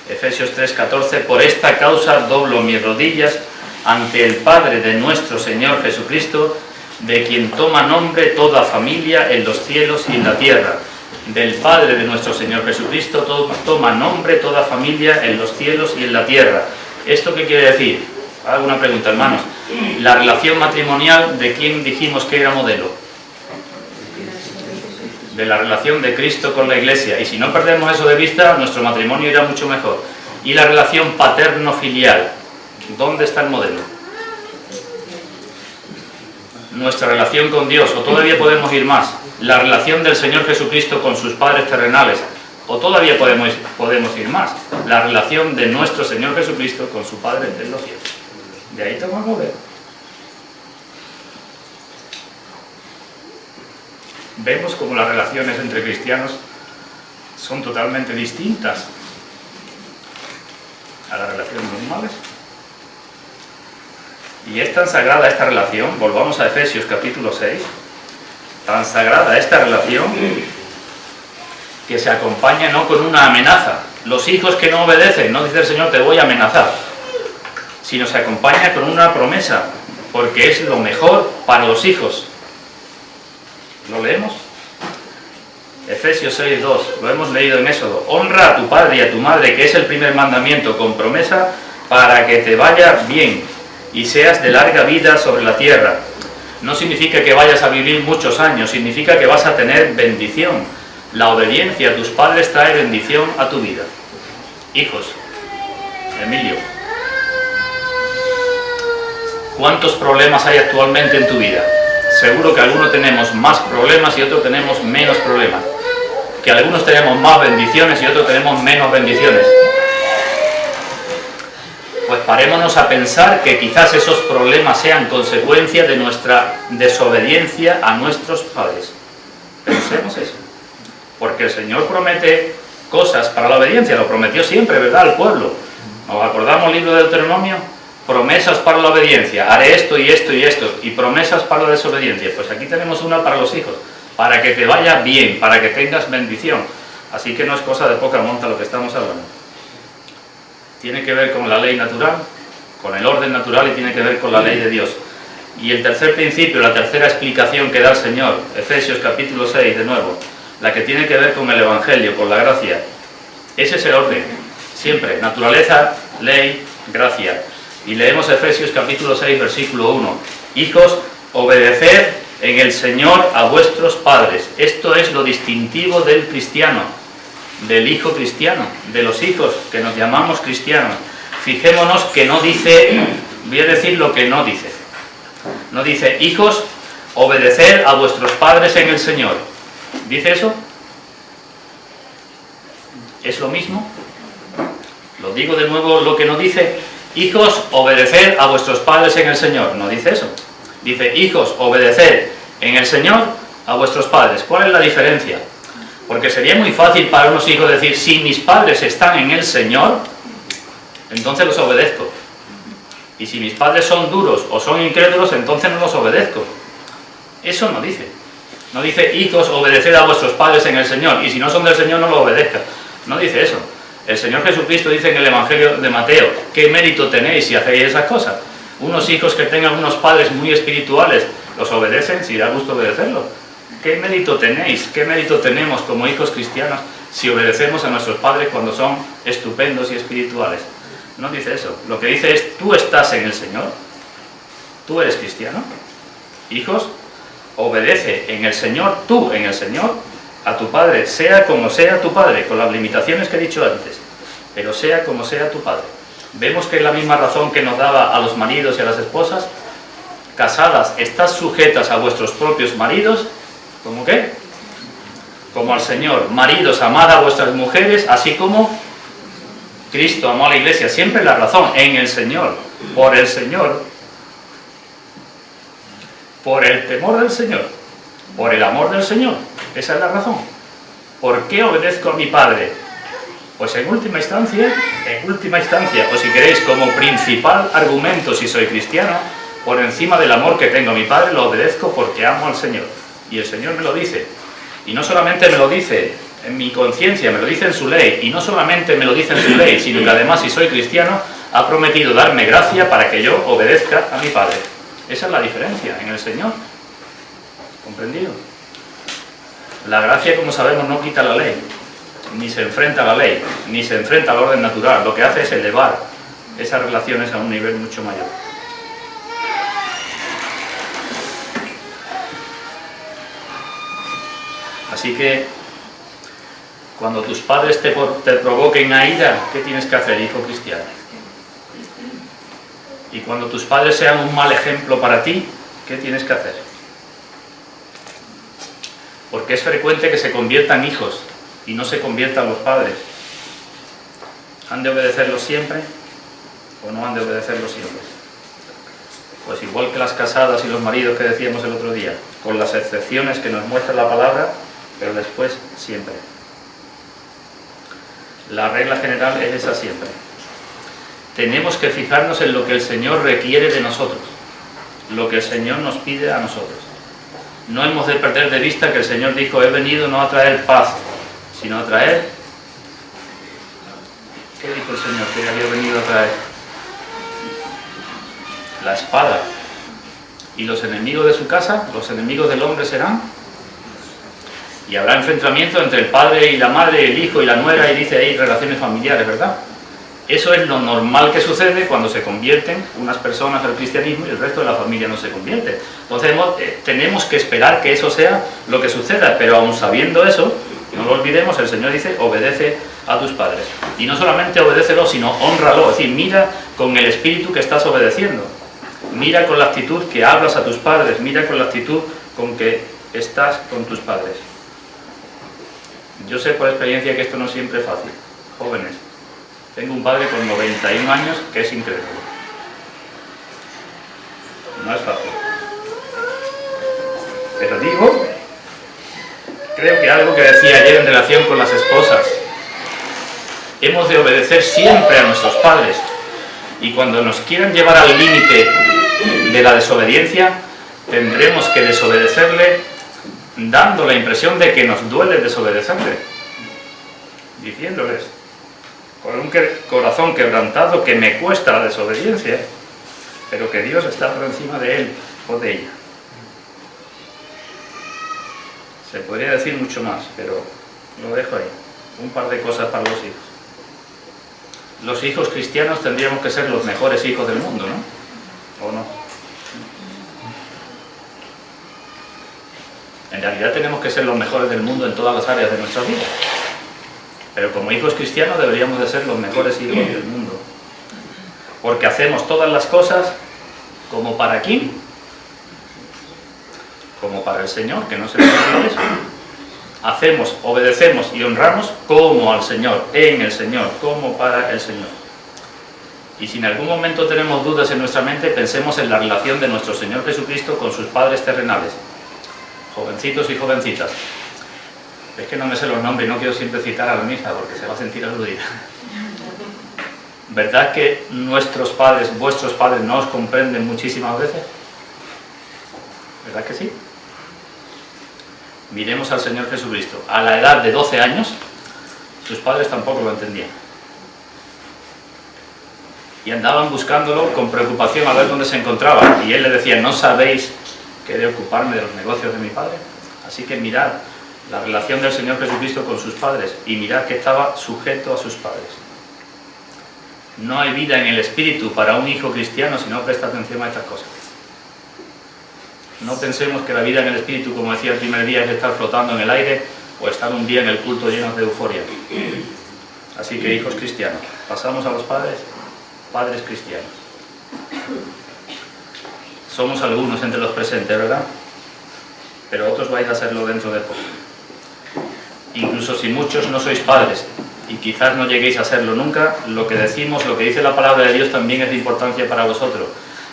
Efesios 3, 14. Por esta causa doblo mis rodillas ante el Padre de nuestro Señor Jesucristo, de quien toma nombre toda familia en los cielos y en la tierra. Del Padre de nuestro Señor Jesucristo toma nombre toda familia en los cielos y en la tierra. ¿Esto qué quiere decir? Hago una pregunta, hermanos. La relación matrimonial, ¿de quién dijimos que era modelo? De la relación de Cristo con la Iglesia. Y si no perdemos eso de vista, nuestro matrimonio irá mucho mejor. Y la relación paterno-filial, ¿dónde está el modelo? Nuestra relación con Dios, o todavía podemos ir más, la relación del Señor Jesucristo con sus padres terrenales, o todavía podemos ir más, la relación de nuestro Señor Jesucristo con su Padre en los cielos. De ahí tomamos modelo. Vemos como las relaciones entre cristianos son totalmente distintas a las relaciones normales. Y es tan sagrada esta relación, volvamos a Efesios capítulo 6, tan sagrada esta relación que se acompaña no con una amenaza. Los hijos que no obedecen, no dice el Señor te voy a amenazar, sino se acompaña con una promesa, porque es lo mejor para los hijos. ¿Lo leemos? Efesios 6, 2, lo hemos leído en Éxodo. Honra a tu padre y a tu madre, que es el primer mandamiento, con promesa para que te vaya bien y seas de larga vida sobre la tierra. No significa que vayas a vivir muchos años, significa que vas a tener bendición. La obediencia a tus padres trae bendición a tu vida. Hijos, Emilio, ¿cuántos problemas hay actualmente en tu vida? Seguro que algunos tenemos más problemas y otros tenemos menos problemas. Que algunos tenemos más bendiciones y otros tenemos menos bendiciones. Pues parémonos a pensar que quizás esos problemas sean consecuencia de nuestra desobediencia a nuestros padres. Pensemos eso. Porque el Señor promete cosas para la obediencia, lo prometió siempre, ¿verdad?, al pueblo. ¿Nos acordamos el libro de Deuteronomio? Promesas para la obediencia, haré esto y esto y esto, y promesas para la desobediencia. Pues aquí tenemos una para los hijos, para que te vaya bien, para que tengas bendición. Así que no es cosa de poca monta lo que estamos hablando. Tiene que ver con la ley natural, con el orden natural, y tiene que ver con la ley de Dios. Y el tercer principio, la tercera explicación que da el Señor, Efesios capítulo 6, de nuevo, la que tiene que ver con el Evangelio, con la gracia, Ese es el orden, siempre, naturaleza, ley, gracia. Y leemos Efesios capítulo 6, versículo 1. Hijos, obedeced en el Señor a vuestros padres. Esto es lo distintivo del cristiano, del hijo cristiano, de los hijos que nos llamamos cristianos. Fijémonos que no dice, voy a decir lo que no dice. No dice, hijos, obedeced a vuestros padres en el Señor. ¿Dice eso? ¿Es lo mismo? Lo digo de nuevo lo que no dice. Hijos, obedeced a vuestros padres en el Señor. No dice eso. Dice, hijos, obedeced en el Señor a vuestros padres. ¿Cuál es la diferencia? Porque sería muy fácil para unos hijos decir, si mis padres están en el Señor, entonces los obedezco. Y si mis padres son duros o son incrédulos, entonces no los obedezco. Eso no dice. No dice, hijos, obedeced a vuestros padres en el Señor. Y si no son del Señor, no los obedezcan. No dice eso. El Señor Jesucristo dice en el Evangelio de Mateo, ¿qué mérito tenéis si hacéis esas cosas? Unos hijos que tengan unos padres muy espirituales, ¿los obedecen si da gusto obedecerlos? ¿Qué mérito tenéis? ¿Qué mérito tenemos como hijos cristianos si obedecemos a nuestros padres cuando son estupendos y espirituales? No dice eso. Lo que dice es, tú estás en el Señor, tú eres cristiano. Hijos, obedece en el Señor, tú en el Señor, a tu padre, sea como sea tu padre, con las limitaciones que he dicho antes, pero sea como sea tu padre. Vemos que es la misma razón que nos daba a los maridos y a las esposas. Casadas, estad sujetas a vuestros propios maridos, ¿cómo qué? Como al Señor. Maridos, amad a vuestras mujeres, así como Cristo amó a la iglesia. Siempre la razón, en el Señor, por el Señor, por el temor del Señor, por el amor del Señor. Esa es la razón. ¿Por qué obedezco a mi padre? Pues en última instancia, o si queréis como principal argumento si soy cristiano, por encima del amor que tengo a mi padre, lo obedezco porque amo al Señor. Y el Señor me lo dice. Y no solamente me lo dice en mi conciencia, me lo dice en su ley. Y no solamente me lo dice en su ley, sino que además, si soy cristiano, ha prometido darme gracia para que yo obedezca a mi padre. Esa es la diferencia en el Señor. ¿Comprendido? La gracia, como sabemos, no quita la ley, ni se enfrenta a la ley, ni se enfrenta al orden natural. Lo que hace es elevar esas relaciones a un nivel mucho mayor. Así que, cuando tus padres te provoquen a ira, ¿qué tienes que hacer, hijo cristiano? Y cuando tus padres sean un mal ejemplo para ti, ¿qué tienes que hacer? Porque es frecuente que se conviertan hijos y no se conviertan los padres. ¿Han de obedecerlos siempre o no han de obedecerlos siempre? Pues igual que las casadas y los maridos que decíamos el otro día, con las excepciones que nos muestra la palabra, pero después siempre. La regla general es esa siempre. Tenemos que fijarnos en lo que el Señor requiere de nosotros, lo que el Señor nos pide a nosotros. No hemos de perder de vista que el Señor dijo, he venido no a traer paz, sino a traer... ¿Qué dijo el Señor que había venido a traer? La espada. Y los enemigos de su casa, los enemigos del hombre serán... Y habrá enfrentamiento entre el padre y la madre, el hijo y la nuera, y dice ahí relaciones familiares, ¿verdad? Eso es lo normal que sucede cuando se convierten unas personas al cristianismo y el resto de la familia no se convierte. Entonces tenemos que esperar que eso sea lo que suceda, pero aun sabiendo eso, no lo olvidemos, el Señor dice, obedece a tus padres. Y no solamente obedécelo, sino hónralo, es decir, mira con el espíritu que estás obedeciendo. Mira con la actitud que hablas a tus padres, mira con la actitud con que estás con tus padres. Yo sé por experiencia que esto no siempre es fácil, jóvenes. Tengo un padre con 91 años que es incrédulo. No es fácil. Pero digo, creo que algo que decía ayer en relación con las esposas, hemos de obedecer siempre a nuestros padres. Y cuando nos quieran llevar al límite de la desobediencia, tendremos que desobedecerle dando la impresión de que nos duele desobedecerle. Diciéndoles, con un corazón quebrantado, que me cuesta la desobediencia, pero que Dios está por encima de él o de ella. Se podría decir mucho más, pero lo dejo ahí. un par de cosas para los hijos. Los hijos cristianos tendríamos que ser los mejores hijos del mundo, ¿no? ¿O no? En realidad tenemos que ser los mejores del mundo en todas las áreas de nuestra vida. Pero como hijos cristianos deberíamos de ser los mejores hijos del mundo. Porque hacemos todas las cosas como para quién, como para el Señor, que no se le olvide eso. Hacemos, obedecemos y honramos como al Señor, en el Señor, como para el Señor. Y si en algún momento tenemos dudas en nuestra mente, pensemos en la relación de nuestro Señor Jesucristo con sus padres terrenales, jovencitos y jovencitas. Es que no me sé los nombres y no quiero siempre citar a la misma porque se va a sentir aludida. ¿Verdad que nuestros padres, vuestros padres, no os comprenden muchísimas veces? ¿Verdad que sí? Miremos al Señor Jesucristo. A la edad de 12 años, sus padres tampoco lo entendían. Y andaban buscándolo con preocupación a ver dónde se encontraba. Y él le decía, ¿no sabéis que he de ocuparme de los negocios de mi padre? Así que mirad la relación del Señor Jesucristo con sus padres y mirad que estaba sujeto a sus padres. No hay vida en el espíritu para un hijo cristiano si no presta atención a estas cosas. No pensemos que la vida en el espíritu, como decía el primer día, es estar flotando en el aire o estar un día en el culto llenos de euforia. Así que, hijos cristianos, pasamos a los padres, padres cristianos. Somos algunos entre los presentes, ¿verdad? Pero otros vais a serlo dentro de poco. Incluso si muchos no sois padres y quizás no lleguéis a serlo nunca, lo que decimos, lo que dice la palabra de Dios también es de importancia para vosotros.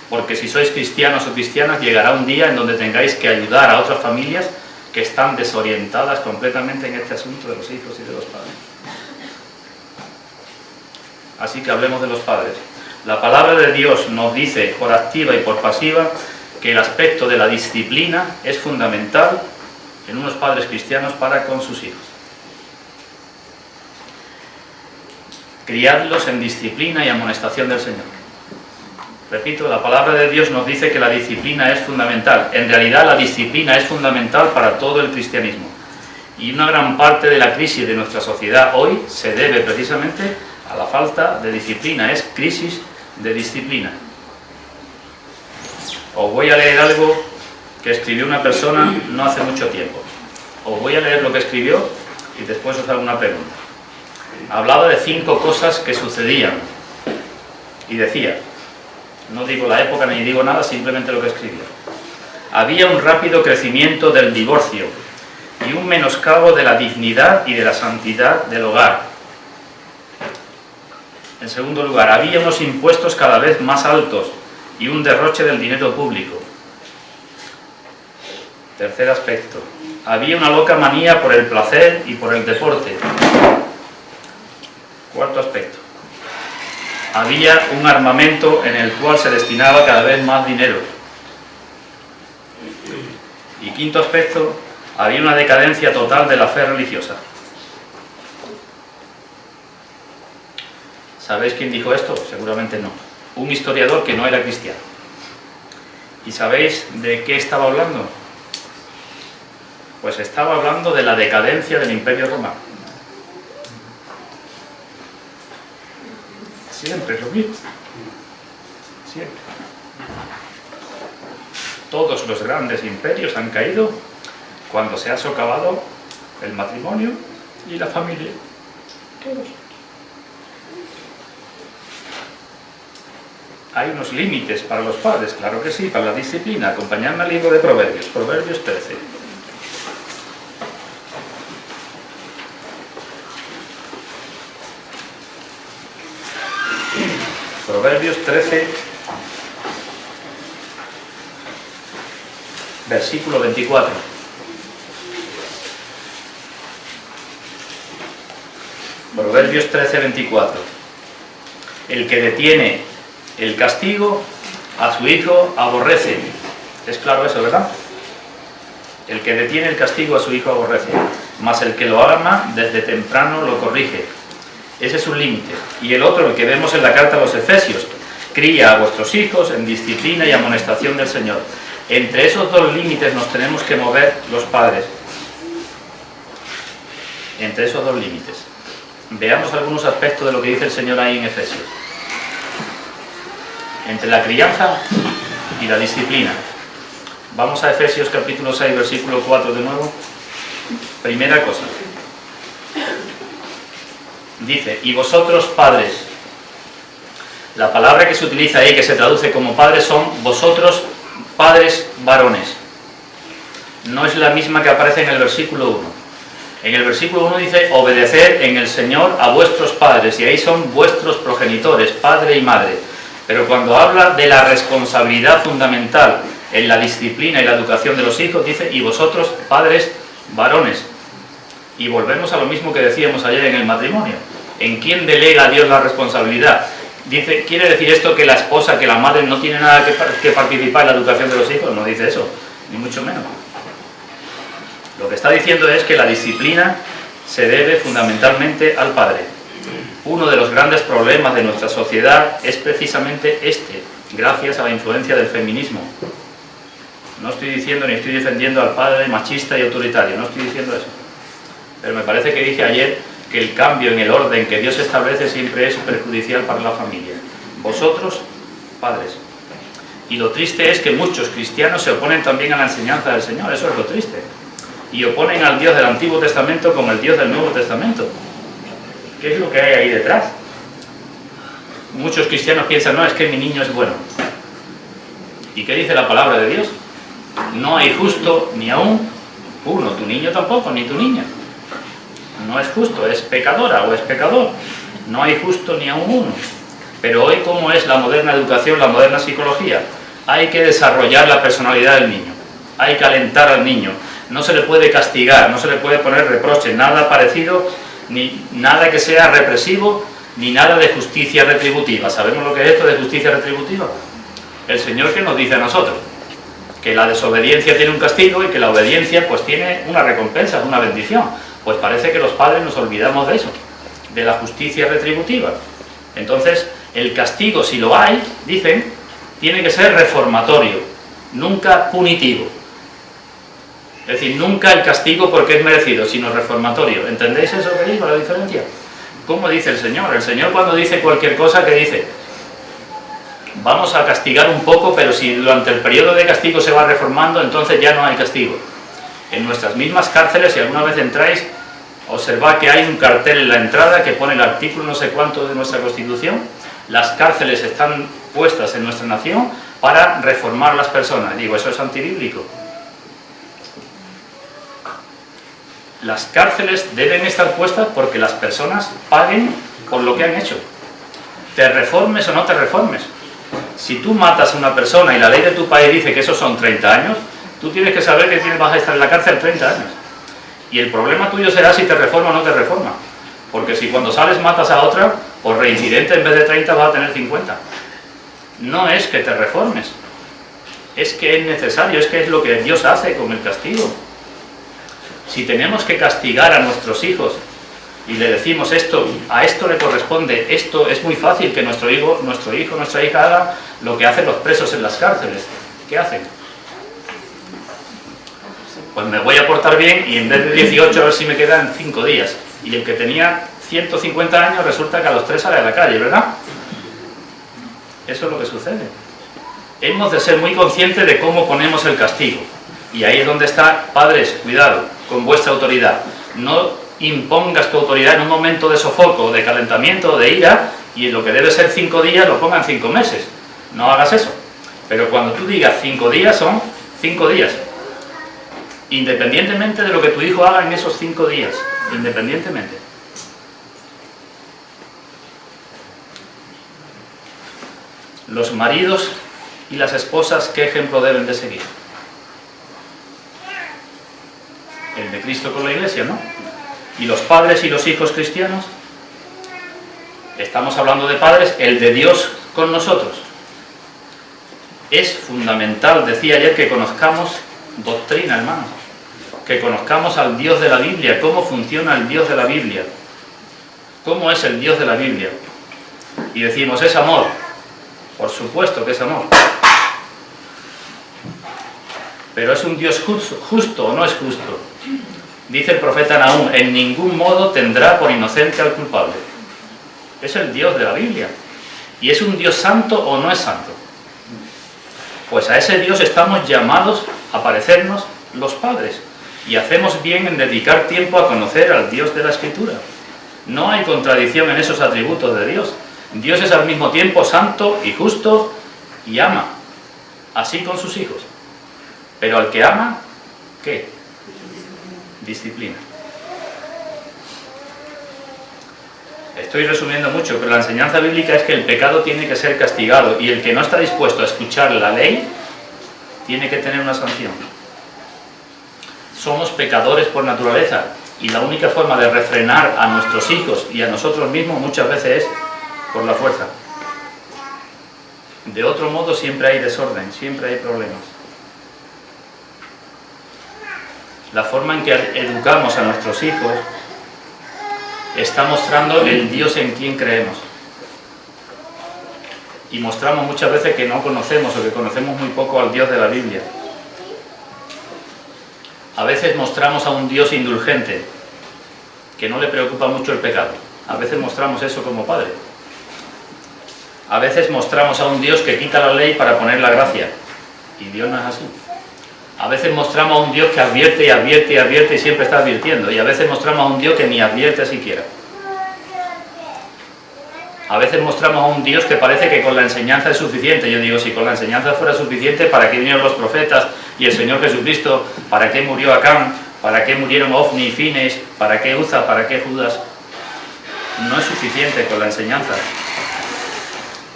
Porque si sois cristianos o cristianas, llegará un día en donde tengáis que ayudar a otras familias que están desorientadas completamente en este asunto de los hijos y de los padres. Así que hablemos de los padres. La palabra de Dios nos dice, por activa y por pasiva, que el aspecto de la disciplina es fundamental en unos padres cristianos para con sus hijos. Criadlos en disciplina y amonestación del Señor. Repito, la palabra de Dios nos dice que la disciplina es fundamental. En realidad la disciplina es fundamental para todo el cristianismo. Y una gran parte de la crisis de nuestra sociedad hoy se debe precisamente a la falta de disciplina. Es crisis de disciplina. Os voy a leer algo que escribió una persona no hace mucho tiempo. Os voy a leer lo que escribió y después os hago una pregunta. Hablaba de 5 cosas que sucedían y decía, no digo la época ni digo nada, simplemente lo que escribió. Había un rápido crecimiento del divorcio y un menoscabo de la dignidad y de la santidad del hogar. En segundo lugar, había unos impuestos cada vez más altos y un derroche del dinero público. Tercer aspecto, había una loca manía por el placer y por el deporte. Cuarto aspecto, había un armamento en el cual se destinaba cada vez más dinero. Y quinto aspecto, había una decadencia total de la fe religiosa. ¿Sabéis quién dijo esto? Seguramente no. Un historiador que no era cristiano. ¿Y sabéis de qué estaba hablando? Pues estaba hablando de la decadencia del Imperio Romano. Siempre lo mismo. Siempre. Todos los grandes imperios han caído cuando se ha socavado el matrimonio y la familia. Todos. Hay unos límites para los padres, claro que sí, para la disciplina. Acompañadme al libro de Proverbios, Proverbios 13. Proverbios 13, versículo 24. Proverbios 13, 24. El que detiene el castigo a su hijo aborrece. Es claro eso, ¿verdad? El que detiene el castigo a su hijo aborrece, mas el que lo ama desde temprano lo corrige. Ese es un límite. Y el otro, el que vemos en la carta a los Efesios, cría a vuestros hijos en disciplina y amonestación del Señor. Entre esos dos límites nos tenemos que mover los padres. Entre esos dos límites. veamos algunos aspectos de lo que dice el Señor ahí en Efesios. Entre la crianza y la disciplina. Vamos a Efesios capítulo 6, versículo 4 de nuevo. Primera cosa. Dice, y vosotros padres. La palabra que se utiliza ahí, que se traduce como padres, son vosotros padres varones. No es la misma que aparece en el versículo 1. En el versículo 1 dice, obedeced en el Señor a vuestros padres, y ahí son vuestros progenitores, padre y madre. Pero cuando habla de la responsabilidad fundamental en la disciplina y la educación de los hijos, dice, y vosotros padres varones. Y volvemos a lo mismo que decíamos ayer en el matrimonio. ¿En quién delega Dios la responsabilidad? Dice, ¿quiere decir esto que la esposa, que la madre no tiene nada que participar en la educación de los hijos? No dice eso, ni mucho menos. Lo que está diciendo es que la disciplina se debe fundamentalmente al padre. Uno de los grandes problemas de nuestra sociedad es precisamente este, gracias a la influencia del feminismo. No estoy diciendo ni estoy defendiendo al padre machista y autoritario, no estoy diciendo eso. Pero me parece que dije ayer que el cambio en el orden que Dios establece siempre es perjudicial para la familia. Vosotros, padres. Y lo triste es que muchos cristianos se oponen también a la enseñanza del Señor, eso es lo triste. Y oponen al Dios del Antiguo Testamento como el Dios del Nuevo Testamento. ¿Qué es lo que hay ahí detrás? Muchos cristianos piensan, no, es que mi niño es bueno. ¿Y qué dice la palabra de Dios? No hay justo ni aún uno, tu niño tampoco, ni tu niña. No es justo, es pecadora o es pecador. No hay justo ni aún uno. Pero hoy, ¿cómo es la moderna educación, la moderna psicología? Hay que desarrollar la personalidad del niño. Hay que alentar al niño. No se le puede castigar, no se le puede poner reproche, nada parecido, ni nada que sea represivo, ni nada de justicia retributiva. ¿Sabemos lo que es esto de justicia retributiva? El Señor que nos dice a nosotros que la desobediencia tiene un castigo y que la obediencia pues tiene una recompensa, una bendición. Pues parece que los padres nos olvidamos de eso, de la justicia retributiva. Entonces, el castigo, si lo hay, dicen, tiene que ser reformatorio, nunca punitivo. Es decir, nunca el castigo porque es merecido, sino reformatorio. ¿Entendéis eso que digo, la diferencia? ¿Cómo dice el Señor? El Señor cuando dice cualquier cosa, ¿qué dice? Vamos a castigar un poco, pero si durante el periodo de castigo se va reformando, entonces ya no hay castigo. En nuestras mismas cárceles, si alguna vez entráis, observad que hay un cartel en la entrada que pone el artículo no sé cuánto de nuestra Constitución. Las cárceles están puestas en nuestra nación para reformar a las personas. Digo, eso es antibíblico. Las cárceles deben estar puestas porque las personas paguen por lo que han hecho. Te reformes o no te reformes. Si tú matas a una persona y la ley de tu país dice que esos son 30 años, tú tienes que saber que vas a estar en la cárcel 30 años. Y el problema tuyo será si te reforma o no te reforma. Porque si cuando sales matas a otra, por reincidente en vez de 30 vas a tener 50. No es que te reformes. Es que es necesario, es que es lo que Dios hace con el castigo. Si tenemos que castigar a nuestros hijos y le decimos esto, a esto le corresponde, esto es muy fácil que nuestra hija haga lo que hacen los presos en las cárceles. ¿Qué hacen? Pues me voy a portar bien y en vez de 18 a ver si me quedan 5 días. Y el que tenía 150 años resulta que a los 3 sale a la calle, ¿verdad? Eso es lo que sucede. Hemos de ser muy conscientes de cómo ponemos el castigo. Y ahí es donde está, padres, cuidado con vuestra autoridad. No impongas tu autoridad en un momento de sofoco, de calentamiento, de ira, y en lo que debe ser 5 días lo pongan 5 meses. No hagas eso. Pero cuando tú digas 5 días, son 5 días. Independientemente de lo que tu hijo haga en esos 5 días. Independientemente. Los maridos y las esposas, ¿qué ejemplo deben de seguir? El de Cristo con la Iglesia, ¿no? Y los padres y los hijos cristianos, estamos hablando de padres, el de Dios con nosotros. Es fundamental, decía ayer, que conozcamos doctrina, hermanos, que conozcamos al Dios de la Biblia, cómo funciona el Dios de la Biblia, cómo es el Dios de la Biblia. Y decimos, es amor. Por supuesto que es amor. Pero ¿es un Dios justo o no es justo? Dice el profeta Nahum, en ningún modo tendrá por inocente al culpable. Es el Dios de la Biblia. ¿Y es un Dios santo o no es santo? Pues a ese Dios estamos llamados a parecernos los padres. Y hacemos bien en dedicar tiempo a conocer al Dios de la Escritura. No hay contradicción en esos atributos de Dios. Dios es al mismo tiempo santo y justo y ama, así con sus hijos. Pero al que ama, ¿qué? Disciplina. Estoy resumiendo mucho, pero la enseñanza bíblica es que el pecado tiene que ser castigado y el que no está dispuesto a escuchar la ley tiene que tener una sanción. Somos pecadores por naturaleza y la única forma de refrenar a nuestros hijos y a nosotros mismos muchas veces es por la fuerza. De otro modo siempre hay desorden, siempre hay problemas. La forma en que educamos a nuestros hijos está mostrando el Dios en quien creemos. Y mostramos muchas veces que no conocemos o que conocemos muy poco al Dios de la Biblia. A veces mostramos a un Dios indulgente, que no le preocupa mucho el pecado. A veces mostramos eso como padre. A veces mostramos a un Dios que quita la ley para poner la gracia. Y Dios no es así. A veces mostramos a un Dios que advierte y advierte y advierte y siempre está advirtiendo. Y a veces mostramos a un Dios que ni advierte siquiera. A veces mostramos a un Dios que parece que con la enseñanza es suficiente. Yo digo, si con la enseñanza fuera suficiente, ¿para qué vinieron los profetas y el Señor Jesucristo? ¿Para qué murió Acán? ¿Para qué murieron Ofni y Fines? ¿Para qué Uza? ¿Para qué Judas? No es suficiente con la enseñanza.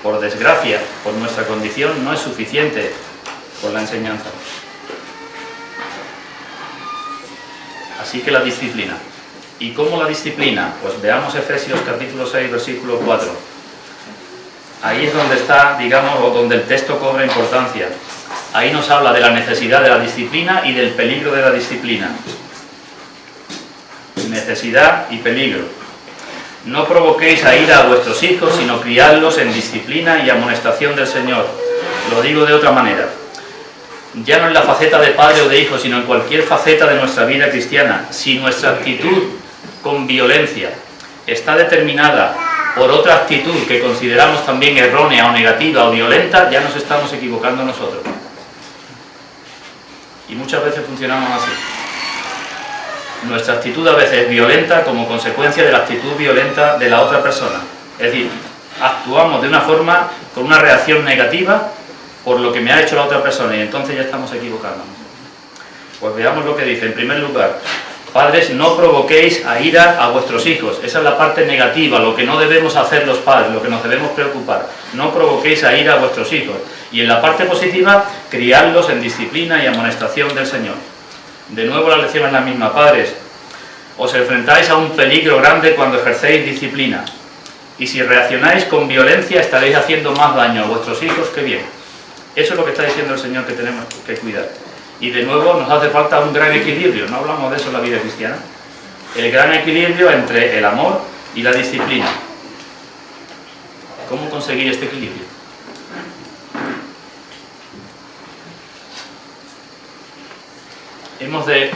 Por desgracia, por nuestra condición, no es suficiente con la enseñanza. Así que la disciplina. ¿Y cómo la disciplina? Pues veamos Efesios capítulo 6, versículo 4. Ahí es donde está, digamos, o donde el texto cobra importancia. Ahí nos habla de la necesidad de la disciplina y del peligro de la disciplina. Necesidad y peligro. No provoquéis a ira a vuestros hijos, sino criadlos en disciplina y amonestación del Señor. Lo digo de otra manera. Ya no en la faceta de padre o de hijo, sino en cualquier faceta de nuestra vida cristiana. Si nuestra actitud con violencia está determinada por otra actitud que consideramos también errónea o negativa o violenta, ya nos estamos equivocando nosotros. Y muchas veces funcionamos así. Nuestra actitud a veces es violenta como consecuencia de la actitud violenta de la otra persona. Es decir, actuamos de una forma, con una reacción negativa por lo que me ha hecho la otra persona y entonces ya estamos equivocándonos. Pues veamos lo que dice. En primer lugar, padres, no provoquéis a ira a vuestros hijos. Esa es la parte negativa, lo que no debemos hacer los padres, lo que nos debemos preocupar. No provoquéis a ira a vuestros hijos. Y en la parte positiva, criadlos en disciplina y amonestación del Señor. De nuevo la lección es la misma. Padres, os enfrentáis a un peligro grande cuando ejercéis disciplina. Y si reaccionáis con violencia, estaréis haciendo más daño a vuestros hijos que bien. Eso es lo que está diciendo el Señor que tenemos que cuidar. Y de nuevo nos hace falta un gran equilibrio. No hablamos de eso en la vida cristiana. El gran equilibrio entre el amor y la disciplina. ¿Cómo conseguir este equilibrio? Hemos de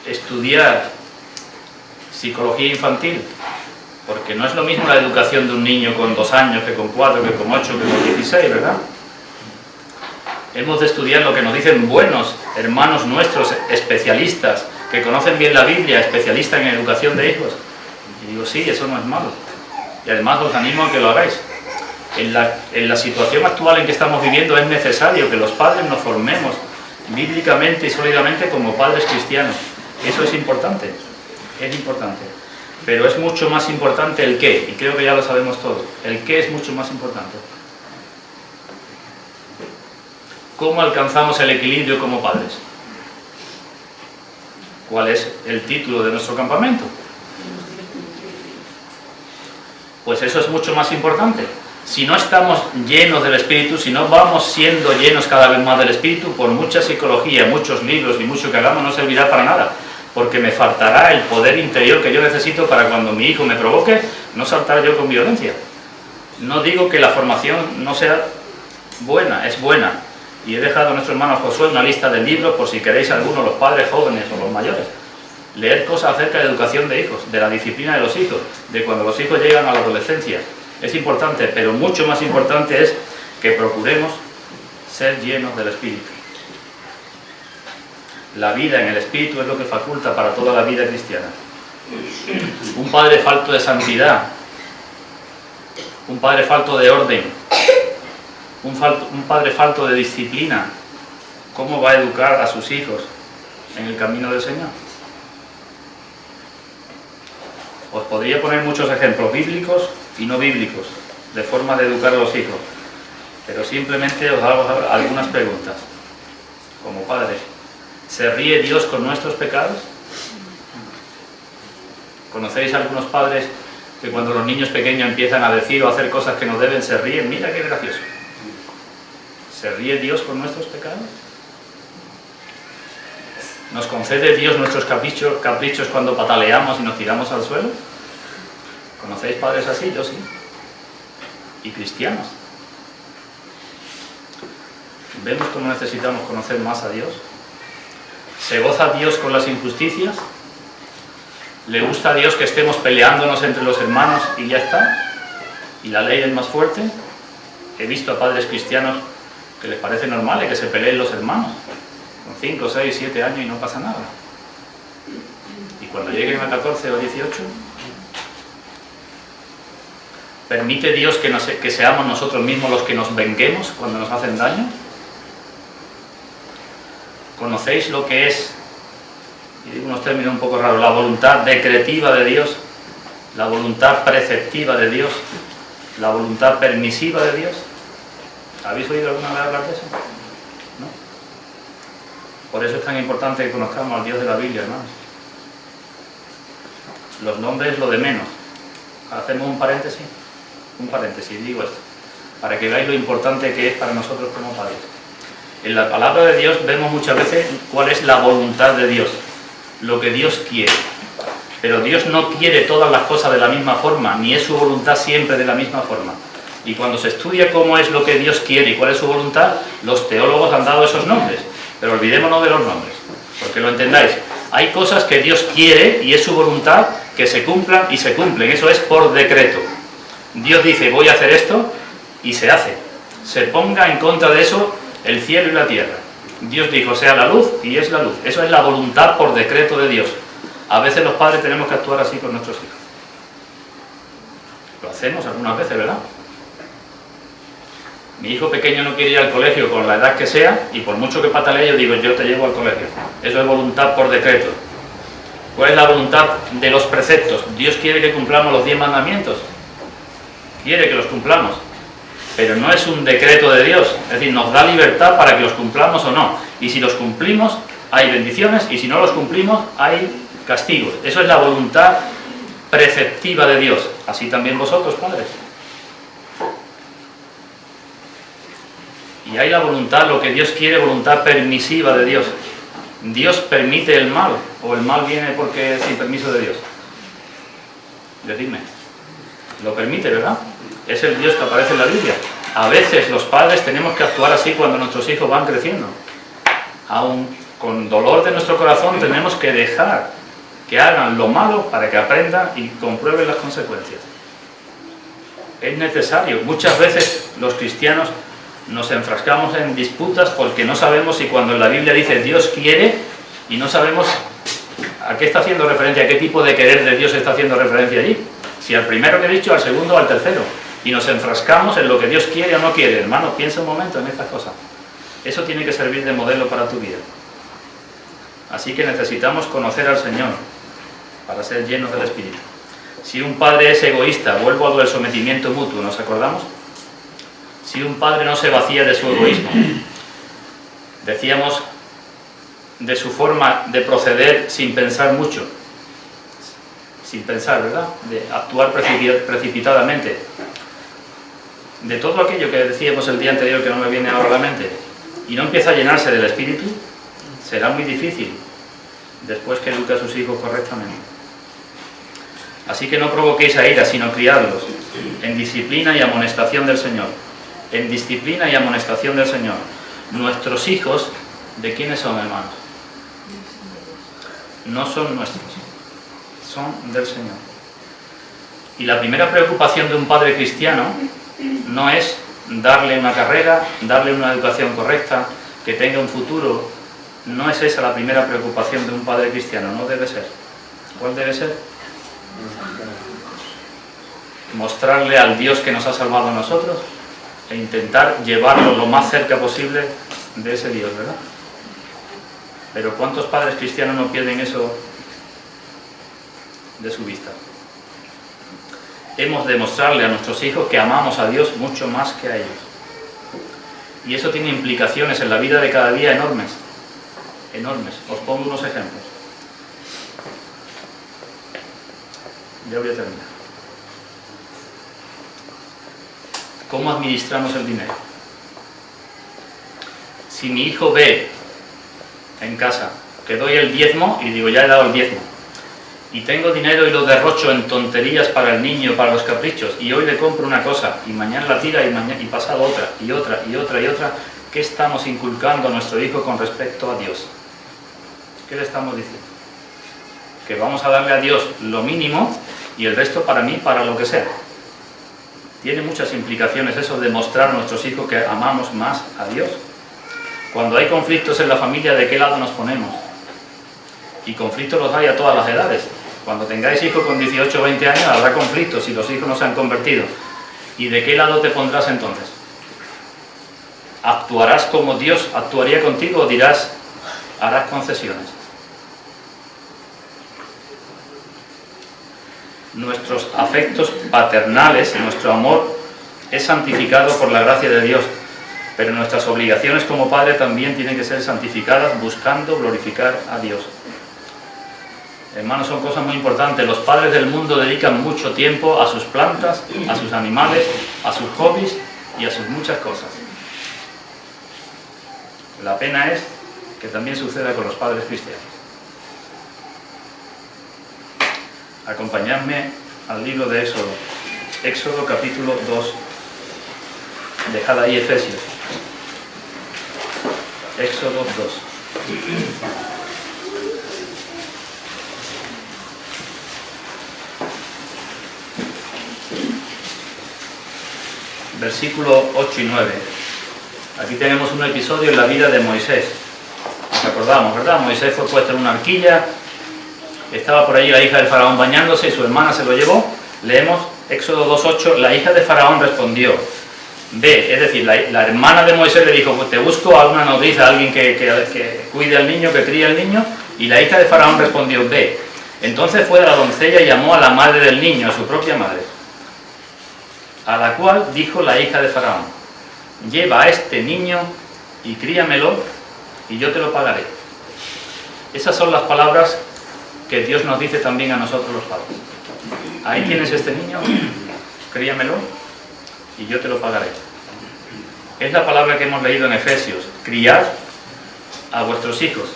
estudiar psicología infantil, porque no es lo mismo la educación de un niño con 2 años que con 4, que con 8, que con 16, ¿verdad? Hemos de estudiar lo que nos dicen buenos hermanos nuestros, especialistas, que conocen bien la Biblia, especialistas en educación de hijos. Y digo, sí, eso no es malo. Y además os animo a que lo hagáis. En la situación actual en que estamos viviendo es necesario que los padres nos formemos bíblicamente y sólidamente como padres cristianos. Eso es importante, pero es mucho más importante el qué, y creo que ya lo sabemos todos. El qué es mucho más importante. ¿Cómo alcanzamos el equilibrio como padres? ¿Cuál es el título de nuestro campamento? Pues eso es mucho más importante. Si no estamos llenos del Espíritu, si no vamos siendo llenos cada vez más del Espíritu, por mucha psicología, muchos libros y mucho que hagamos, no servirá para nada, porque me faltará el poder interior que yo necesito para cuando mi hijo me provoque, no saltar yo con violencia. No digo que la formación no sea buena, es buena, y he dejado a nuestro hermano Josué una lista de libros por si queréis algunos, los padres jóvenes o los mayores. Leer cosas acerca de educación de hijos, de la disciplina de los hijos, de cuando los hijos llegan a la adolescencia. Es importante, pero mucho más importante es que procuremos ser llenos del Espíritu. La vida en el Espíritu es lo que faculta para toda la vida cristiana. Un padre falto de santidad, un padre falto de orden, un padre falto de disciplina, ¿cómo va a educar a sus hijos en el camino del Señor? Os podría poner muchos ejemplos bíblicos y no bíblicos de forma de educar a los hijos, pero simplemente os hago algunas preguntas. Como padres, ¿se ríe Dios con nuestros pecados? ¿Conocéis a algunos padres que cuando los niños pequeños empiezan a decir o hacer cosas que no deben, se ríen? Mira qué gracioso. ¿Se ríe Dios con nuestros pecados? ¿Nos concede Dios nuestros caprichos cuando pataleamos y nos tiramos al suelo? ¿Conocéis padres así? Yo sí. Y cristianos. ¿Vemos cómo necesitamos conocer más a Dios? ¿Se goza Dios con las injusticias? ¿Le gusta a Dios que estemos peleándonos entre los hermanos y ya está? ¿Y la ley es más fuerte? He visto a padres cristianos que les parece normal que se peleen los hermanos con 5, 6, 7 años y no pasa nada. Y cuando lleguen a 14 o 18, ¿permite Dios que seamos nosotros mismos los que nos venguemos cuando nos hacen daño? ¿Conocéis lo que es, y digo unos términos un poco raros, la voluntad decretiva de Dios, la voluntad preceptiva de Dios, la voluntad permisiva de Dios? ¿Habéis oído alguna vez hablar de eso? ¿No? Por eso es tan importante que conozcamos al Dios de la Biblia, hermanos. Los nombres es lo de menos. Hacemos un paréntesis, digo esto, para que veáis lo importante que es para nosotros como padres. En la palabra de Dios vemos muchas veces cuál es la voluntad de Dios, lo que Dios quiere. Pero Dios no quiere todas las cosas de la misma forma, ni es su voluntad siempre de la misma forma. Y cuando se estudia cómo es lo que Dios quiere y cuál es su voluntad, los teólogos han dado esos nombres. Pero olvidémonos de los nombres, porque lo entendáis. Hay cosas que Dios quiere y es su voluntad que se cumplan y se cumplen. Eso es por decreto. Dios dice, voy a hacer esto, y se hace. Se ponga en contra de eso el cielo y la tierra. Dios dijo, sea la luz, y es la luz. Eso es la voluntad por decreto de Dios. A veces los padres tenemos que actuar así con nuestros hijos. Lo hacemos algunas veces, ¿verdad? Mi hijo pequeño no quiere ir al colegio con la edad que sea, y por mucho que patalee yo digo, yo te llevo al colegio. Eso es voluntad por decreto. ¿Cuál es la voluntad de los preceptos? Dios quiere que cumplamos los 10 mandamientos. Quiere que los cumplamos. Pero no es un decreto de Dios. Es decir, nos da libertad para que los cumplamos o no. Y si los cumplimos, hay bendiciones, y si no los cumplimos, hay castigos. Eso es la voluntad preceptiva de Dios. Así también vosotros, padres. Y hay la voluntad, lo que Dios quiere, voluntad permisiva de Dios. Dios permite el mal, o el mal viene porque sin permiso de Dios. Decidme. Lo permite, ¿verdad? Es el Dios que aparece en la Biblia. A veces los padres tenemos que actuar así cuando nuestros hijos van creciendo. Aun con dolor de nuestro corazón tenemos que dejar que hagan lo malo para que aprendan y comprueben las consecuencias. Es necesario. Muchas veces los cristianos nos enfrascamos en disputas porque no sabemos si cuando en la Biblia dice Dios quiere y no sabemos a qué está haciendo referencia, a qué tipo de querer de Dios está haciendo referencia allí. Si al primero que he dicho, al segundo o al tercero. Y nos enfrascamos en lo que Dios quiere o no quiere. Hermano, piensa un momento en estas cosas. Eso tiene que servir de modelo para tu vida. Así que necesitamos conocer al Señor para ser llenos del Espíritu. Si un padre es egoísta, vuelvo a lo del sometimiento mutuo, ¿nos acordamos? Si un padre no se vacía de su egoísmo, decíamos de su forma de proceder sin pensar mucho, sin pensar, ¿verdad? De actuar precipitadamente, de todo aquello que decíamos el día anterior que no me viene ahora a la mente, y no empieza a llenarse del Espíritu, será muy difícil después que eduque a sus hijos correctamente. Así que no provoquéis a ira, sino criadlos en disciplina y amonestación del Señor. En disciplina y amonestación del Señor. Nuestros hijos, ¿de quiénes son, hermanos? no son nuestros, son del Señor. Y la primera preocupación de un padre cristiano no es darle una carrera, darle una educación correcta, que tenga un futuro. No es esa la primera preocupación de un padre cristiano, no debe ser. ¿Cuál debe ser? Mostrarle al Dios que nos ha salvado a nosotros e intentar llevarlo lo más cerca posible de ese Dios, ¿verdad? Pero ¿cuántos padres cristianos no pierden eso de su vista? Hemos de mostrarle a nuestros hijos que amamos a Dios mucho más que a ellos. Y eso tiene implicaciones en la vida de cada día enormes. Enormes. Os pongo unos ejemplos. Ya voy a terminar. ¿Cómo administramos el dinero? Si mi hijo ve en casa que doy el diezmo y digo, ya he dado el diezmo, y tengo dinero y lo derrocho en tonterías para el niño, para los caprichos, y hoy le compro una cosa y mañana la tira y pasado otra y otra y otra y otra, ¿qué estamos inculcando a nuestro hijo con respecto a Dios? ¿Qué le estamos diciendo? Que vamos a darle a Dios lo mínimo y el resto para mí, para lo que sea. Tiene muchas implicaciones eso de mostrar a nuestros hijos que amamos más a Dios. Cuando hay conflictos en la familia, ¿de qué lado nos ponemos? Y conflictos los hay a todas las edades. Cuando tengáis hijos con 18 o 20 años habrá conflictos si los hijos no se han convertido. ¿Y de qué lado te pondrás entonces? ¿Actuarás como Dios actuaría contigo o dirás, harás concesiones? Nuestros afectos paternales, nuestro amor es santificado por la gracia de Dios, pero nuestras obligaciones como padre también tienen que ser santificadas buscando glorificar a Dios. Hermanos, son cosas muy importantes. Los padres del mundo dedican mucho tiempo a sus plantas, a sus animales, a sus hobbies y a sus muchas cosas. La pena es que también suceda con los padres cristianos. Acompañadme al libro de Éxodo. Éxodo capítulo 2. Dejad ahí Efesios. Éxodo 2. Versículo 8 y 9. Aquí tenemos un episodio en la vida de Moisés. Nos acordamos, ¿verdad? Moisés fue puesto en una arquilla. Estaba por allí la hija del faraón bañándose y su hermana se lo llevó. Leemos Éxodo 2:8. La hija de faraón respondió, ve, es decir, la hermana de Moisés le dijo, pues te busco a una nodriza, a alguien que cuide al niño, que críe al niño. Y la hija de faraón respondió, ve. Entonces fue la doncella y llamó a la madre del niño, a su propia madre, a la cual dijo la hija de faraón, lleva a este niño y críamelo y yo te lo pagaré. Esas son las palabras que Dios nos dice también a nosotros los padres. Ahí tienes este niño, críamelo y yo te lo pagaré. Es la palabra que hemos leído en Efesios, criad a vuestros hijos.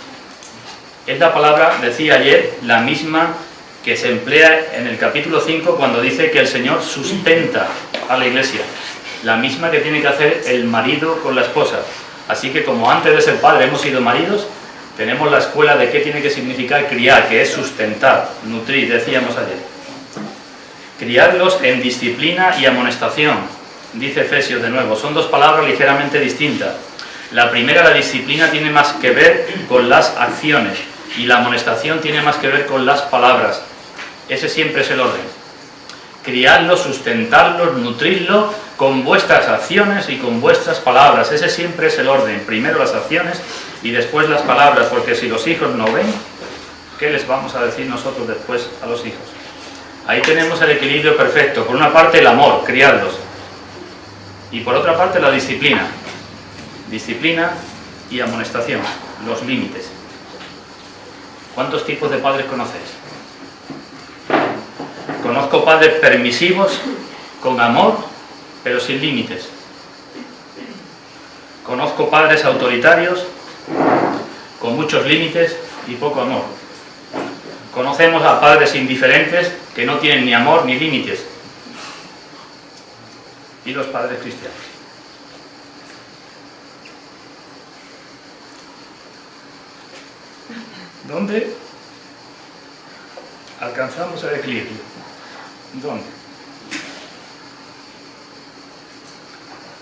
Es la palabra, decía ayer, la misma que se emplea en el capítulo 5 cuando dice que el Señor sustenta a la iglesia. La misma que tiene que hacer el marido con la esposa. Así que como antes de ser padre hemos sido maridos, tenemos la escuela de qué tiene que significar criar, que es sustentar, nutrir, decíamos ayer. Criarlos en disciplina y amonestación, dice Efesios de nuevo. Son dos palabras ligeramente distintas. La primera, la disciplina, tiene más que ver con las acciones y la amonestación tiene más que ver con las palabras. Ese siempre es el orden. Criarlos, sustentarlos, nutrirlos con vuestras acciones y con vuestras palabras. Ese siempre es el orden. Primero las acciones y después las palabras, porque si los hijos no ven, ¿qué les vamos a decir nosotros después a los hijos? Ahí tenemos el equilibrio perfecto. Por una parte el amor, criarlos, y por otra parte la disciplina. Disciplina y amonestación, los límites. ¿Cuántos tipos de padres conocéis? Conozco padres permisivos, con amor, pero sin límites. Conozco padres autoritarios, con muchos límites y poco amor. Conocemos a padres indiferentes que no tienen ni amor ni límites. Y los padres cristianos. ¿Dónde alcanzamos el equilibrio. ¿Dónde?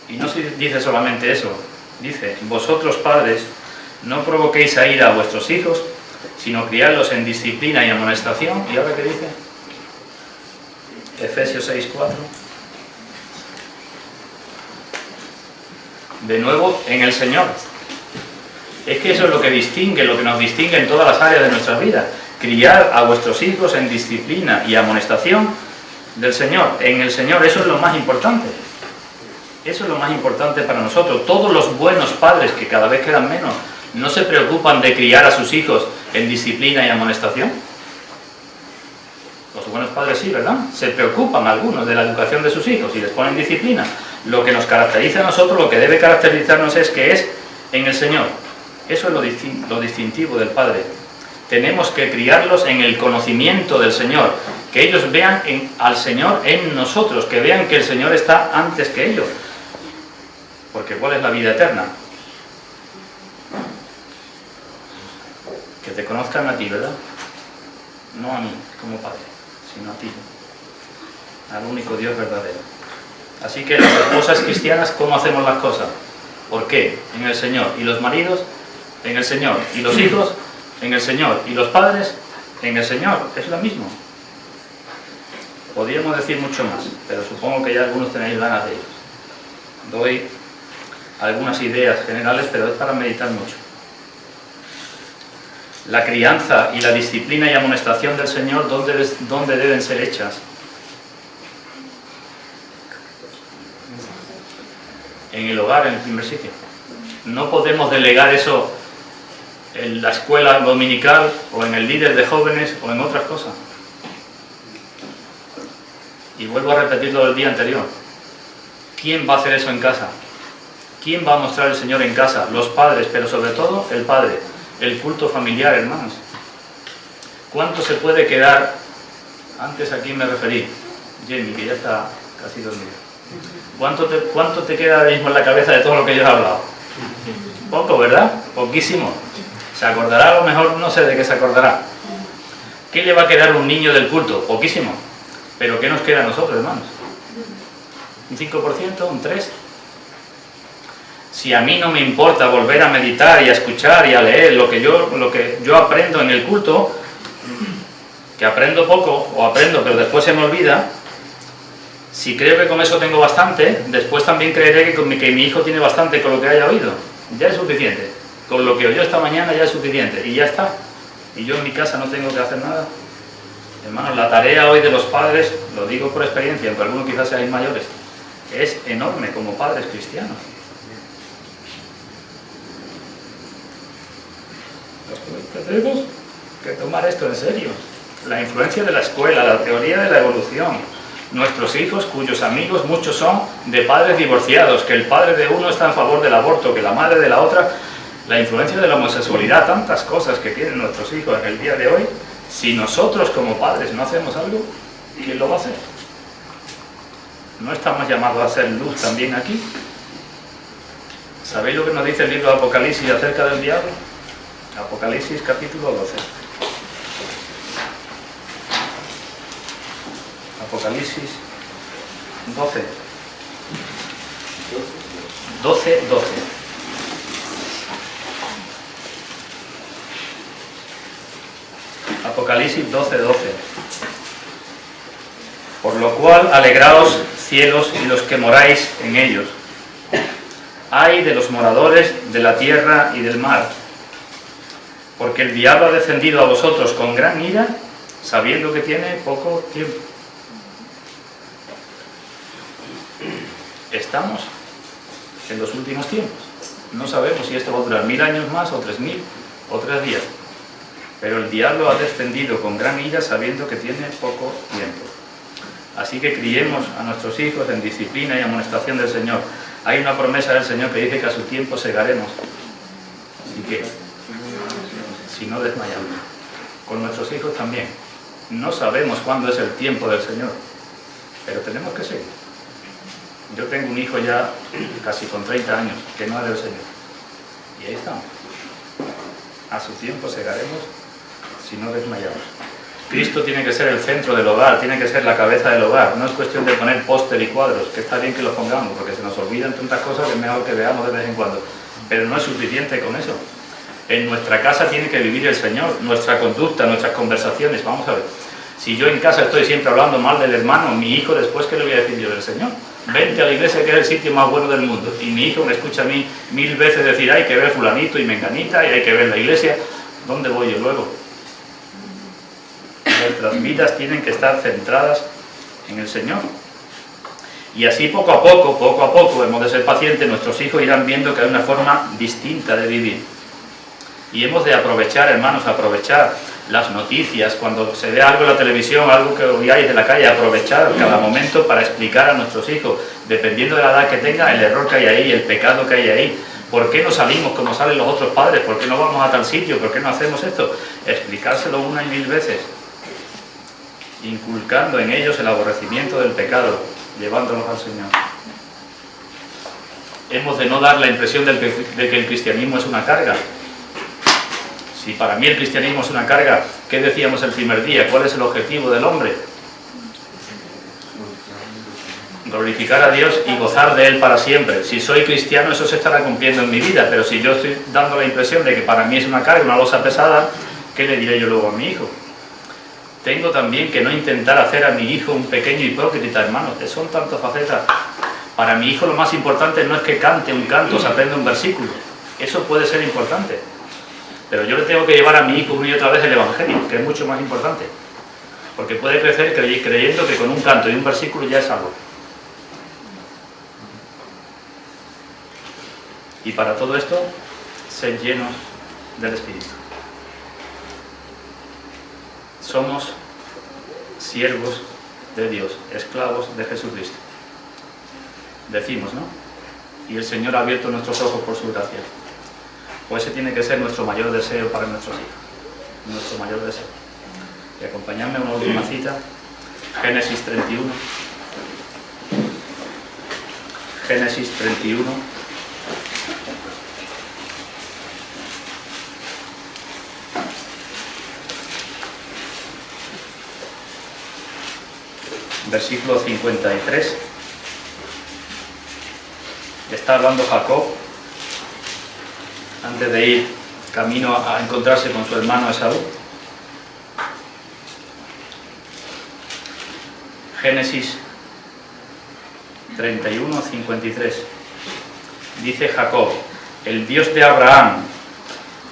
Y no se dice solamente eso, dice, vosotros padres, no provoquéis a ira a vuestros hijos, sino criadlos en disciplina y amonestación. ¿Y ahora qué dice? Efesios 6:4. De nuevo, en el Señor. Es que eso es lo que distingue, lo que nos distingue en todas las áreas de nuestra vida. Criar a vuestros hijos en disciplina y amonestación del Señor. En el Señor, eso es lo más importante. Eso es lo más importante para nosotros. Todos los buenos padres, que cada vez quedan menos, ¿no se preocupan de criar a sus hijos en disciplina y amonestación? Los buenos padres sí, ¿verdad? Se preocupan algunos de la educación de sus hijos y les ponen disciplina. Lo que nos caracteriza a nosotros, lo que debe caracterizarnos es que es en el Señor. Eso es lo distintivo del Padre. Tenemos que criarlos en el conocimiento del Señor, que ellos vean al Señor en nosotros, que vean que el Señor está antes que ellos. Porque ¿cuál es la vida eterna? Que te conozcan a ti, ¿verdad? No a mí, como Padre, sino a ti, al único Dios verdadero. Así que las esposas cristianas, ¿cómo hacemos las cosas? ¿Por qué? En el Señor. ¿Y los maridos? En el Señor. ¿Y los hijos? En el Señor. ¿Y los padres? En el Señor. Es lo mismo. Podríamos decir mucho más, pero supongo que ya algunos tenéis ganas de ellos. Doy algunas ideas generales, pero es para meditar mucho. La crianza y la disciplina y amonestación del Señor, ¿dónde deben ser hechas? En el hogar, en el primer sitio. No podemos delegar eso en la escuela dominical o en el líder de jóvenes o en otras cosas. Y vuelvo a repetirlo del día anterior. ¿Quién va a hacer eso en casa? ¿Quién va a mostrar el Señor en casa? Los padres, pero sobre todo el Padre. El culto familiar, hermanos. ¿Cuánto se puede quedar? Antes a quién me referí. Jenny, que ya está casi dormida. ¿Cuánto te queda ahora mismo en la cabeza de todo lo que yo he hablado? Poco, ¿verdad? Poquísimo. ¿Se acordará? A lo mejor no sé de qué se acordará. ¿Qué le va a quedar a un niño del culto? Poquísimo. ¿Pero qué nos queda a nosotros, hermanos? ¿Un 5%? ¿Un 3%? Si a mí no me importa volver a meditar y a escuchar y a leer lo que yo aprendo en el culto, que aprendo poco, o aprendo pero después se me olvida, si creo que con eso tengo bastante, después también creeré que mi hijo tiene bastante con lo que haya oído. Ya es suficiente. Con lo que oyó esta mañana ya es suficiente. Y ya está. Y yo en mi casa no tengo que hacer nada. Hermanos, la tarea hoy de los padres, lo digo por experiencia, aunque algunos quizás seáis mayores, es enorme como padres cristianos. Tenemos que tomar esto en serio. La influencia de la escuela, la teoría de la evolución. Nuestros hijos, cuyos amigos muchos son de padres divorciados, que el padre de uno está en favor del aborto, que la madre de la otra, la influencia de la homosexualidad, tantas cosas que tienen nuestros hijos en el día de hoy. Si nosotros como padres no hacemos algo, ¿quién lo va a hacer? ¿No estamos llamados a hacer luz también aquí? ¿Sabéis lo que nos dice el libro de Apocalipsis acerca del diablo? Apocalipsis capítulo 12. Apocalipsis 12. 12. Apocalipsis 12. Por lo cual, alegraos, cielos, y los que moráis en ellos. Ay de los moradores de la tierra y del mar, porque el diablo ha descendido a vosotros con gran ira, sabiendo que tiene poco tiempo. Estamos en los últimos tiempos. No sabemos si esto va a durar 1000 años más, o 3000, o 3 días. Pero el diablo ha descendido con gran ira, sabiendo que tiene poco tiempo. Así que criemos a nuestros hijos en disciplina y amonestación del Señor. Hay una promesa del Señor que dice que a su tiempo segaremos. Así que, si no desmayamos, con nuestros hijos también. No sabemos cuándo es el tiempo del Señor, pero tenemos que seguir. Yo tengo un hijo ya casi con 30 años que no es del Señor. Y ahí estamos. A su tiempo segaremos si no desmayamos. Cristo tiene que ser el centro del hogar, tiene que ser la cabeza del hogar. No es cuestión de poner póster y cuadros, que está bien que los pongamos, porque se nos olvidan tantas cosas que es mejor que veamos de vez en cuando. Pero no es suficiente con eso. En nuestra casa tiene que vivir el Señor, nuestra conducta, nuestras conversaciones. Vamos a ver, si yo en casa estoy siempre hablando mal del hermano, mi hijo después, ¿qué le voy a decir yo del Señor? Vente a la iglesia, que es el sitio más bueno del mundo. Y mi hijo me escucha a mí 1000 veces decir, hay que ver fulanito y menganita, y hay que ver la iglesia. ¿Dónde voy yo luego? Nuestras vidas tienen que estar centradas en el Señor. Y así poco a poco, hemos de ser pacientes, nuestros hijos irán viendo que hay una forma distinta de vivir. Y hemos de aprovechar, hermanos, aprovechar las noticias, cuando se ve algo en la televisión, algo que oigáis de la calle, aprovechar cada momento para explicar a nuestros hijos, dependiendo de la edad que tenga, el error que hay ahí, el pecado que hay ahí. ¿Por qué no salimos como salen los otros padres? ¿Por qué no vamos a tal sitio? ¿Por qué no hacemos esto? Explicárselo 1 y 1000 veces, inculcando en ellos el aborrecimiento del pecado, llevándolos al Señor. Hemos de no dar la impresión de que el cristianismo es una carga. Si para mí el cristianismo es una carga, ¿qué decíamos el primer día? ¿Cuál es el objetivo del hombre? Glorificar a Dios y gozar de Él para siempre. Si soy cristiano, eso se estará cumpliendo en mi vida, pero si yo estoy dando la impresión de que para mí es una carga, una losa pesada, ¿qué le diré yo luego a mi hijo? Tengo también que no intentar hacer a mi hijo un pequeño hipócrita, hermanos, que son tantas facetas. Para mi hijo lo más importante no es que cante un canto, se aprenda un versículo. Eso puede ser importante. Pero yo le tengo que llevar a mi hijo una y otra vez el Evangelio, que es mucho más importante. Porque puede crecer creyendo que con un canto y un versículo ya es algo. Y para todo esto, sed llenos del Espíritu. Somos siervos de Dios, esclavos de Jesucristo. Decimos, ¿no? Y el Señor ha abierto nuestros ojos por su gracia. Pues ese tiene que ser nuestro mayor deseo para nuestros hijos. Nuestro mayor deseo. Y acompañadme a una última cita. Génesis 31. Génesis 31. Versículo 53. Está hablando Jacob antes de ir camino a encontrarse con su hermano Esaú. Génesis 31, 53. Dice Jacob: el Dios de Abraham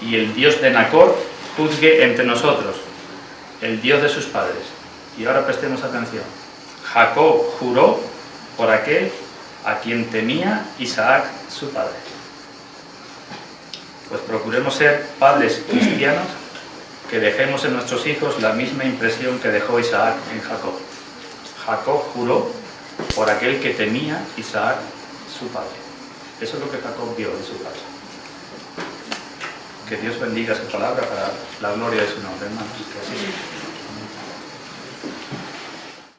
y el Dios de Nacor juzgue entre nosotros, el Dios de sus padres. Y ahora prestemos atención. Jacob juró por aquel a quien temía Isaac su padre. Pues procuremos ser padres cristianos que dejemos en nuestros hijos la misma impresión que dejó Isaac en Jacob. Jacob juró por aquel que temía Isaac su padre. Eso es lo que Jacob vio de su padre. Que Dios bendiga su palabra para la gloria de su nombre, hermanos. Que así sea.